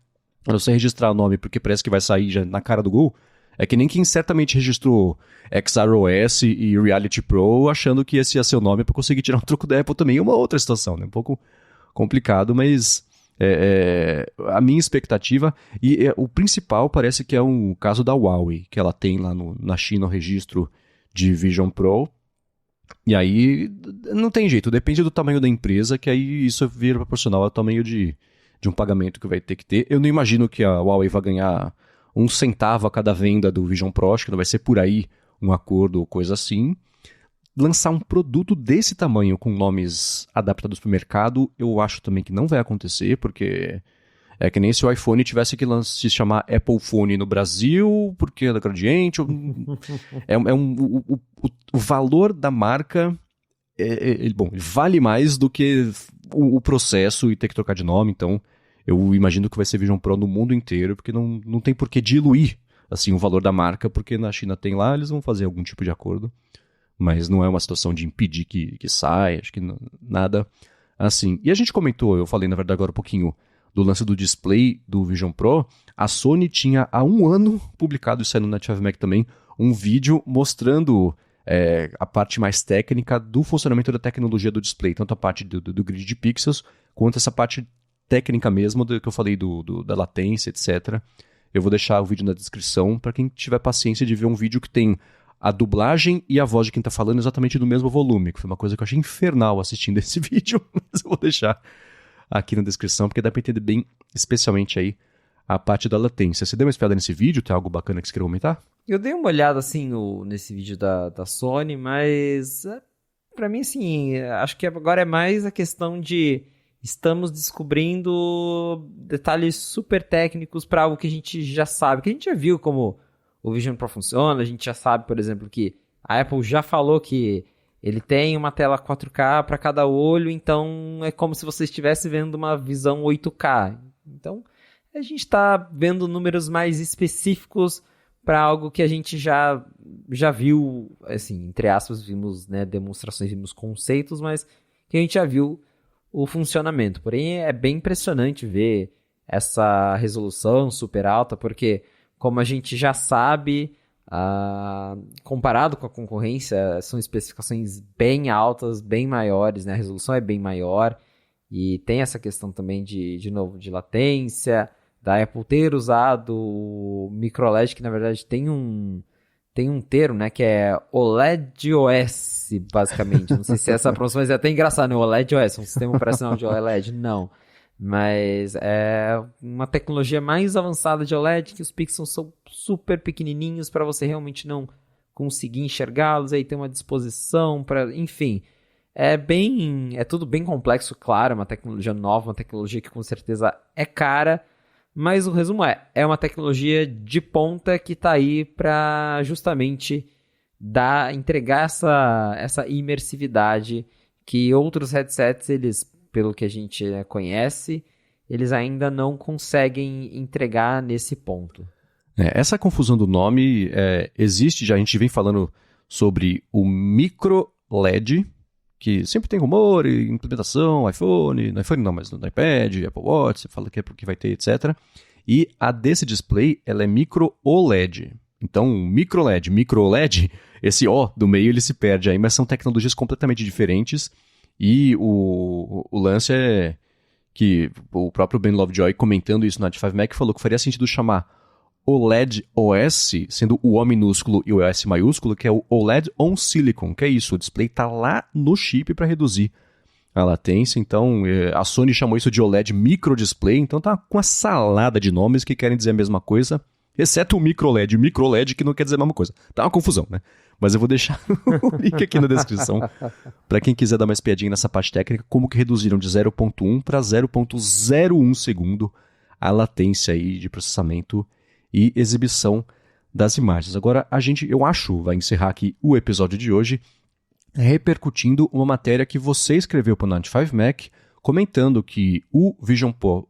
Você registrar o nome porque parece que vai sair já na cara do gol, é que nem quem certamente registrou XROS e Reality Pro achando que esse ia ser o nome para conseguir tirar um troco da Apple também é uma outra situação, né? Um pouco complicado, mas a minha expectativa, o principal parece que é o caso da Huawei, que ela tem lá na China o registro de Vision Pro, e aí não tem jeito, depende do tamanho da empresa, que aí isso vira proporcional ao tamanho de um pagamento que vai ter que ter. Eu não imagino que a Huawei vai ganhar 1 centavo a cada venda do Vision Pro, acho que não vai ser por aí um acordo ou coisa assim. Lançar um produto desse tamanho com nomes adaptados para o mercado, eu acho também que não vai acontecer, porque é que nem se o iPhone tivesse que se chamar Apple Phone no Brasil, porque é da Gradiente. O valor da marca, ele vale mais do que o processo e ter que trocar de nome, então eu imagino que vai ser Vision Pro no mundo inteiro, porque não tem por que diluir assim, o valor da marca, porque na China tem lá, eles vão fazer algum tipo de acordo, mas não é uma situação de impedir que saia, acho que nada assim. E a gente comentou, eu falei na verdade agora um pouquinho do lance do display do Vision Pro, a Sony tinha há 1 ano publicado, isso aí no NetFMac também, um vídeo mostrando a parte mais técnica do funcionamento da tecnologia do display, tanto a parte do grid de pixels, quanto essa parte técnica mesmo, que eu falei da latência, etc. Eu vou deixar o vídeo na descrição para quem tiver paciência de ver um vídeo que tem a dublagem e a voz de quem está falando exatamente no mesmo volume, que foi uma coisa que eu achei infernal assistindo esse vídeo, mas eu vou deixar aqui na descrição, porque dá para entender bem, especialmente aí, a parte da latência. Você deu uma espiada nesse vídeo? Tem algo bacana que você queria comentar? Eu dei uma olhada, assim, nesse vídeo da Sony, mas pra mim, assim, acho que agora é mais a questão de estamos descobrindo detalhes super técnicos para algo que a gente já sabe, que a gente já viu como o Vision Pro funciona, a gente já sabe, por exemplo, que a Apple já falou que ele tem uma tela 4K para cada olho, então é como se você estivesse vendo uma visão 8K. Então, a gente está vendo números mais específicos para algo que a gente já viu, assim, entre aspas, vimos, né, demonstrações, vimos conceitos, mas que a gente já viu o funcionamento. Porém, é bem impressionante ver essa resolução super alta, porque, como a gente já sabe, comparado com a concorrência, são especificações bem altas, bem maiores, né? A resolução é bem maior, e tem essa questão também de novo, de latência, da Apple ter usado o microLED, que na verdade tem um termo, né, que é OLED-OS, basicamente. Não sei se essa pronúncia, mas é até engraçado, né? OLED-OS, um sistema operacional de OLED. Não. Mas é uma tecnologia mais avançada de OLED, que os pixels são super pequenininhos para você realmente não conseguir enxergá-los, aí tem uma disposição para, enfim, é tudo bem complexo, claro, uma tecnologia nova, uma tecnologia que com certeza é cara, Mas o resumo é uma tecnologia de ponta que está aí para justamente entregar essa imersividade que outros headsets, eles, pelo que a gente conhece, eles ainda não conseguem entregar nesse ponto. Essa confusão do nome existe já, a gente vem falando sobre o micro LED, que sempre tem rumor e implementação, iPhone não, mas no iPad, Apple Watch, você fala que é porque vai ter, etc. E a desse display, ela é micro OLED. Então, micro LED, esse O do meio ele se perde aí, mas são tecnologias completamente diferentes. E o lance é que o próprio Ben Lovejoy, comentando isso no 95 Mac, falou que faria sentido chamar OLED OS, sendo o O minúsculo e o OS maiúsculo, que é o OLED on Silicon, que é isso, o display está lá no chip para reduzir a latência. Então, a Sony chamou isso de OLED Micro Display, então tá com uma salada de nomes que querem dizer a mesma coisa, exceto o micro LED, que não quer dizer a mesma coisa. Tá uma confusão, né? Mas eu vou deixar o link aqui na descrição para quem quiser dar uma espiadinha nessa parte técnica, como que reduziram de 0.1 para 0.01 segundo a latência aí de processamento e exibição das imagens. Agora, eu acho, vai encerrar aqui o episódio de hoje repercutindo uma matéria que você escreveu para o 95 Mac, comentando que o Vision Pro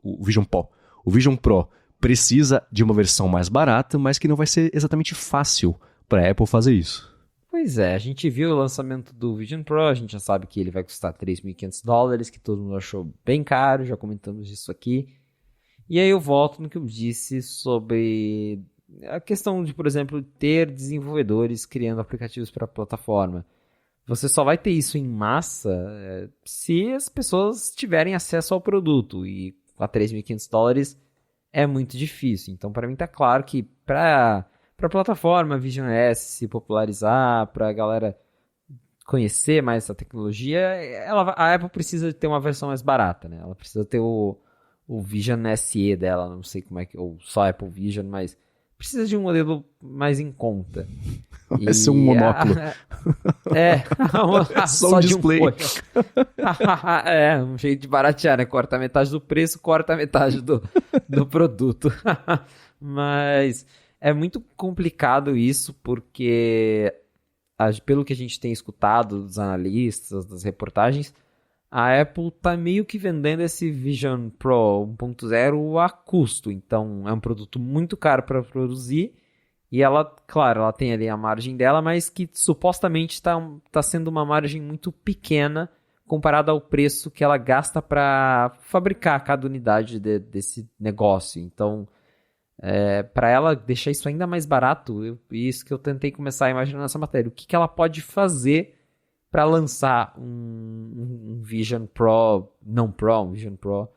precisa de uma versão mais barata, mas que não vai ser exatamente fácil para a Apple fazer isso. Pois é, a gente viu o lançamento do Vision Pro, a gente já sabe que ele vai custar $3.500, que todo mundo achou bem caro, já comentamos isso aqui. E aí eu volto no que eu disse sobre a questão de, por exemplo, ter desenvolvedores criando aplicativos para a plataforma. Você só vai ter isso em massa se as pessoas tiverem acesso ao produto, e a $3.500 é muito difícil. Então, para mim tá claro que para a plataforma Vision S se popularizar, para a galera conhecer mais essa tecnologia, a Apple precisa ter uma versão mais barata, né? Ela precisa ter o Vision SE dela, não sei como é que, ou só Apple Vision, mas precisa de um modelo mais em conta. Vai ser um monóculo. Só um de display. Um jeito de baratear, né? Corta metade do preço, corta metade do produto. Mas é muito complicado isso, porque pelo que a gente tem escutado dos analistas, das reportagens, a Apple está meio que vendendo esse Vision Pro 1.0 a custo. Então, é um produto muito caro para produzir. E ela, claro, ela tem ali a margem dela, mas que supostamente está sendo uma margem muito pequena comparada ao preço que ela gasta para fabricar cada unidade desse negócio. Então, para ela deixar isso ainda mais barato, isso que eu tentei começar a imaginar nessa matéria. O que ela pode fazer para lançar um Vision Pro, um Vision Pro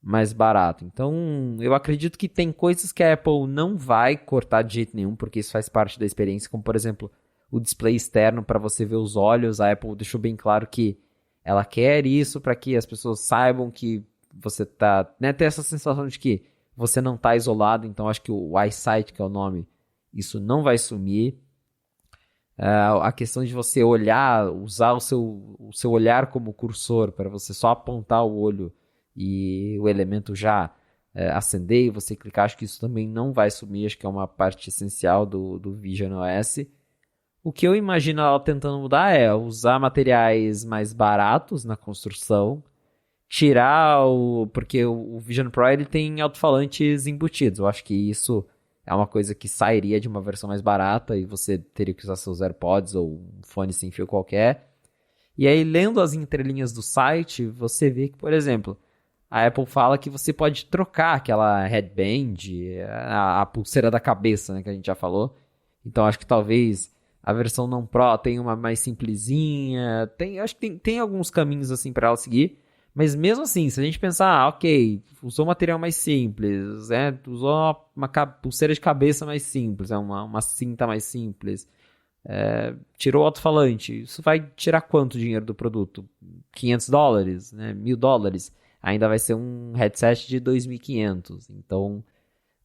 mais barato. Então, eu acredito que tem coisas que a Apple não vai cortar de jeito nenhum, porque isso faz parte da experiência, como, por exemplo, o display externo para você ver os olhos. A Apple deixou bem claro que ela quer isso para que as pessoas saibam que você tá... Né, ter essa sensação de que você não está isolado. Então, acho que o EyeSight, que é o nome, isso não vai sumir. A questão de você olhar, usar o seu olhar como cursor para você só apontar o olho e o elemento já acender e você clicar, acho que isso também não vai sumir, acho que é uma parte essencial do Vision OS. O que eu imagino ela tentando mudar é usar materiais mais baratos na construção, tirar porque o Vision Pro ele tem alto-falantes embutidos, eu acho que isso é uma coisa que sairia de uma versão mais barata e você teria que usar seus AirPods ou um fone sem fio qualquer. E aí, lendo as entrelinhas do site, você vê que, por exemplo, a Apple fala que você pode trocar aquela headband, a pulseira da cabeça, né, que a gente já falou. Então, acho que talvez a versão não Pro tenha uma mais simplesinha. Acho que tem alguns caminhos assim para ela seguir. Mas mesmo assim, se a gente pensar, ok, usou um material mais simples, usou uma pulseira de cabeça mais simples, uma cinta mais simples, tirou o alto-falante, isso vai tirar quanto dinheiro do produto? $500, né? $1.000? Ainda vai ser um headset de $2.500. Então,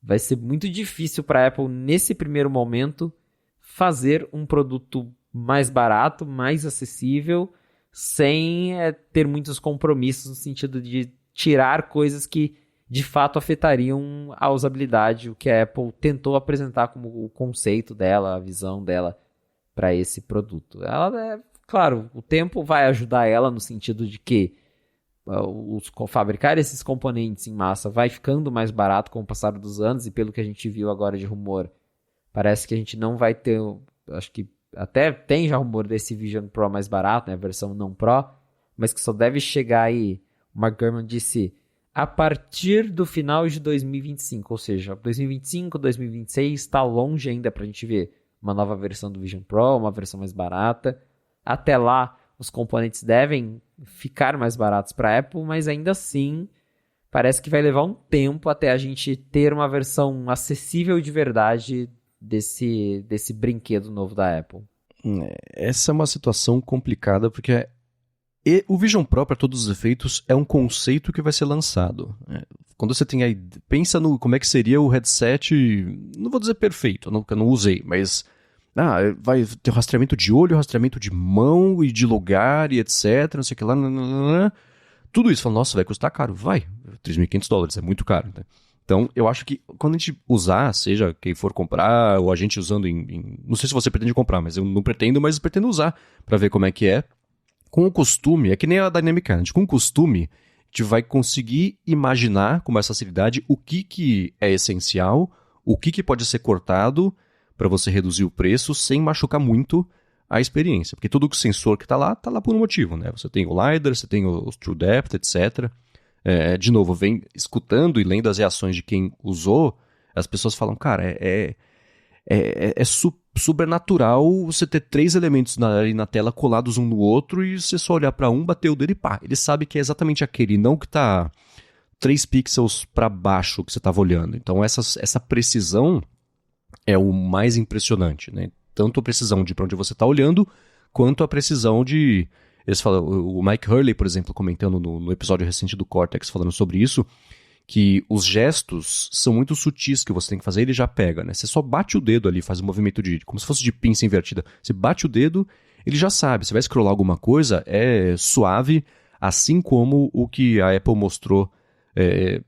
vai ser muito difícil para a Apple, nesse primeiro momento, fazer um produto mais barato, mais acessível, sem ter muitos compromissos no sentido de tirar coisas que de fato afetariam a usabilidade, o que a Apple tentou apresentar como o conceito dela, a visão dela para esse produto. Claro, o tempo vai ajudar ela no sentido de que fabricar esses componentes em massa vai ficando mais barato com o passar dos anos, e pelo que a gente viu agora de rumor, parece que a gente não vai ter, acho que até tem já rumor desse Vision Pro mais barato, né, a versão não Pro, mas que só deve chegar aí, o Mark Gurman disse, a partir do final de 2025, ou seja, 2025, 2026 está longe ainda para a gente ver uma nova versão do Vision Pro, uma versão mais barata. Até lá, os componentes devem ficar mais baratos para a Apple, mas ainda assim, parece que vai levar um tempo até a gente ter uma versão acessível de verdade desse brinquedo novo da Apple. Essa é uma situação complicada, porque o Vision Pro, para todos os efeitos, é um conceito que vai ser lançado. Quando você tem aí, pensa no como é que seria o headset, não vou dizer perfeito, porque eu não usei, mas vai ter rastreamento de olho, rastreamento de mão e de lugar e etc, não sei o que lá, tudo isso, nossa, vai custar caro, vai, $3.500, é muito caro, né? Então, eu acho que quando a gente usar, seja quem for comprar, ou a gente usando não sei se você pretende comprar, mas eu não pretendo, mas pretendo usar para ver como é que é. Com o costume, é que nem a Dynamic Island, com o costume, a gente vai conseguir imaginar com mais facilidade o que é essencial, o que pode ser cortado para você reduzir o preço sem machucar muito a experiência. Porque todo o sensor que está lá por um motivo, né? Você tem o LiDAR, você tem o True Depth, etc. De novo, vem escutando e lendo as reações de quem usou, as pessoas falam, cara, super natural você ter 3 elementos na tela colados um no outro e você só olhar para um, bater o dedo e pá. Ele sabe que é exatamente aquele, não que tá 3 pixels para baixo que você estava olhando. Então essa precisão é o mais impressionante, né? Tanto a precisão de para onde você está olhando, quanto a precisão de... Eles falam, o Mike Hurley, por exemplo, comentando no episódio recente do Cortex, falando sobre isso, que os gestos são muito sutis que você tem que fazer, ele já pega, né? Você só bate o dedo ali, faz um movimento como se fosse de pinça invertida. Você bate o dedo, ele já sabe. Você vai scrollar alguma coisa, é suave, assim como o que a Apple mostrou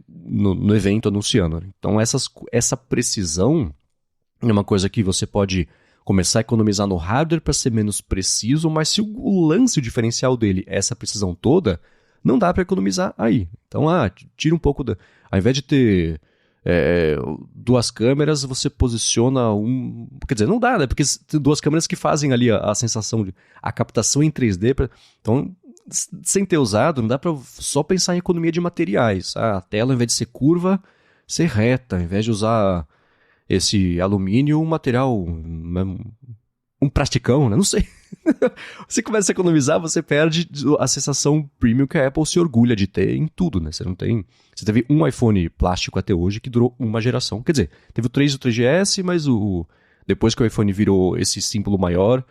no evento anunciando. Então essa precisão é uma coisa que você pode começar a economizar no hardware para ser menos preciso, mas se o lance, o diferencial dele é essa precisão toda, não dá para economizar aí. Então, tira um pouco da... Ao invés de ter 2 câmeras, você posiciona Quer dizer, não dá, né? Porque tem 2 câmeras que fazem ali a sensação de... A captação em 3D. Então, sem ter usado, não dá para só pensar em economia de materiais. A tela, ao invés de ser curva, ser reta. Ao invés de usar esse alumínio, um material... um plasticão, né? Não sei. Você começa a economizar, você perde a sensação premium que a Apple se orgulha de ter em tudo, né? Você teve um iPhone plástico até hoje que durou uma geração. Quer dizer, teve o 3 e o 3GS, mas depois que o iPhone virou esse símbolo maior,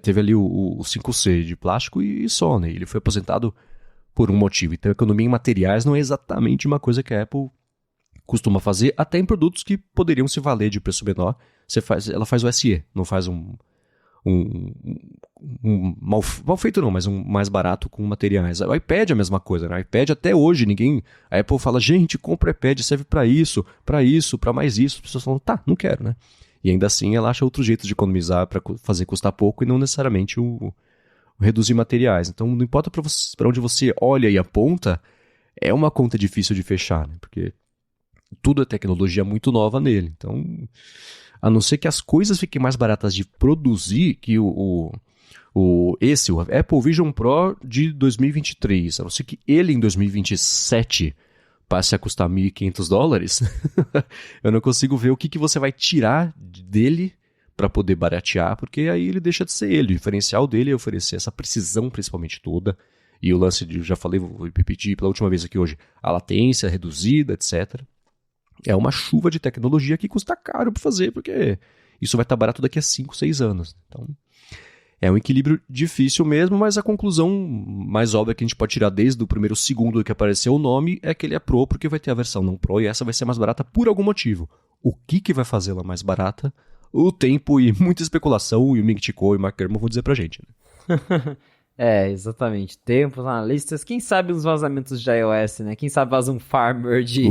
teve ali o 5C de plástico e só, né? Ele foi aposentado por um motivo. Então, a economia em materiais não é exatamente uma coisa que a Apple costuma fazer, até em produtos que poderiam se valer de preço menor. Ela faz o SE, não faz um mal feito não, mas um mais barato com materiais. O iPad é a mesma coisa, né? O iPad até hoje, a Apple fala, gente, compra o iPad, serve para isso, para mais isso. As pessoas falam, não quero, né? E ainda assim ela acha outro jeito de economizar para fazer custar pouco e não necessariamente o reduzir materiais. Então não importa para onde você olha e aponta, é uma conta difícil de fechar, né? Porque tudo é tecnologia muito nova nele. Então, a não ser que as coisas fiquem mais baratas de produzir, que o Apple Vision Pro de 2023, a não ser que ele em 2027 passe a custar $1.500, eu não consigo ver o que você vai tirar dele para poder baratear, porque aí ele deixa de ser ele. O diferencial dele é oferecer essa precisão principalmente toda, e o lance de, já falei, vou repetir pela última vez aqui hoje, a latência reduzida, etc. É uma chuva de tecnologia que custa caro para fazer, porque isso vai estar barato daqui a 5, 6 anos. Então, é um equilíbrio difícil mesmo, mas a conclusão mais óbvia que a gente pode tirar desde o primeiro segundo que apareceu o nome é que ele é Pro, porque vai ter a versão não Pro, e essa vai ser mais barata por algum motivo. O que vai fazê-la mais barata? O tempo e muita especulação, e o Ming Chi Kuo e o Mark Gurman vão dizer pra gente. Né? Exatamente. Tempos, analistas, quem sabe uns vazamentos de iOS, né? Quem sabe vaza um firmware de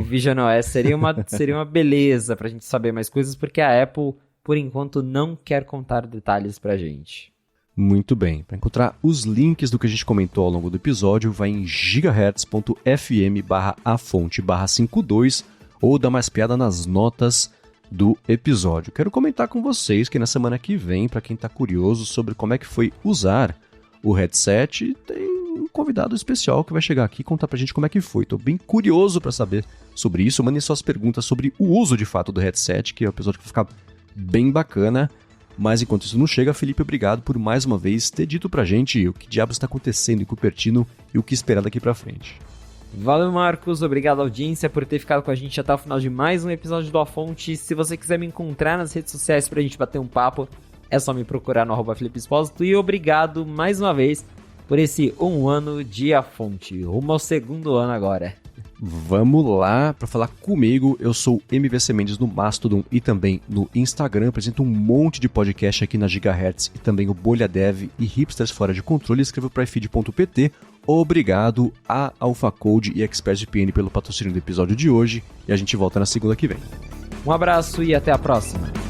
Vision OS. Seria uma beleza pra gente saber mais coisas, porque a Apple, por enquanto, não quer contar detalhes pra gente. Muito bem. Para encontrar os links do que a gente comentou ao longo do episódio, vai em gigahertz.fm/afonte/52 ou dá mais piada nas notas do episódio. Quero comentar com vocês que na semana que vem, para quem está curioso sobre como é que foi usar o headset, tem um convidado especial que vai chegar aqui e contar pra gente como é que foi. Tô bem curioso para saber sobre isso. Mandem suas perguntas sobre o uso de fato do headset, que é um episódio que vai ficar bem bacana. Mas enquanto isso não chega, Felipe, obrigado por mais uma vez ter dito pra gente o que diabos está acontecendo em Cupertino e o que esperar daqui pra frente. Valeu, Marcos. Obrigado, audiência, por ter ficado com a gente até o final de mais um episódio do A Fonte. Se você quiser me encontrar nas redes sociais pra gente bater um papo, é só me procurar no @FelipeExposito. E obrigado mais uma vez por esse 1 ano de A Fonte. Rumo ao 2º ano agora. Vamos lá para falar comigo. Eu sou MVC Mendes no Mastodon e também no Instagram. Apresento um monte de podcast aqui na Gigahertz e também o Bolha Dev e Hipsters Fora de Controle. Escreva para ifeed.pt. Obrigado a AlphaCode e ExpressVPN pelo patrocínio do episódio de hoje. E a gente volta na segunda que vem. Um abraço e até a próxima.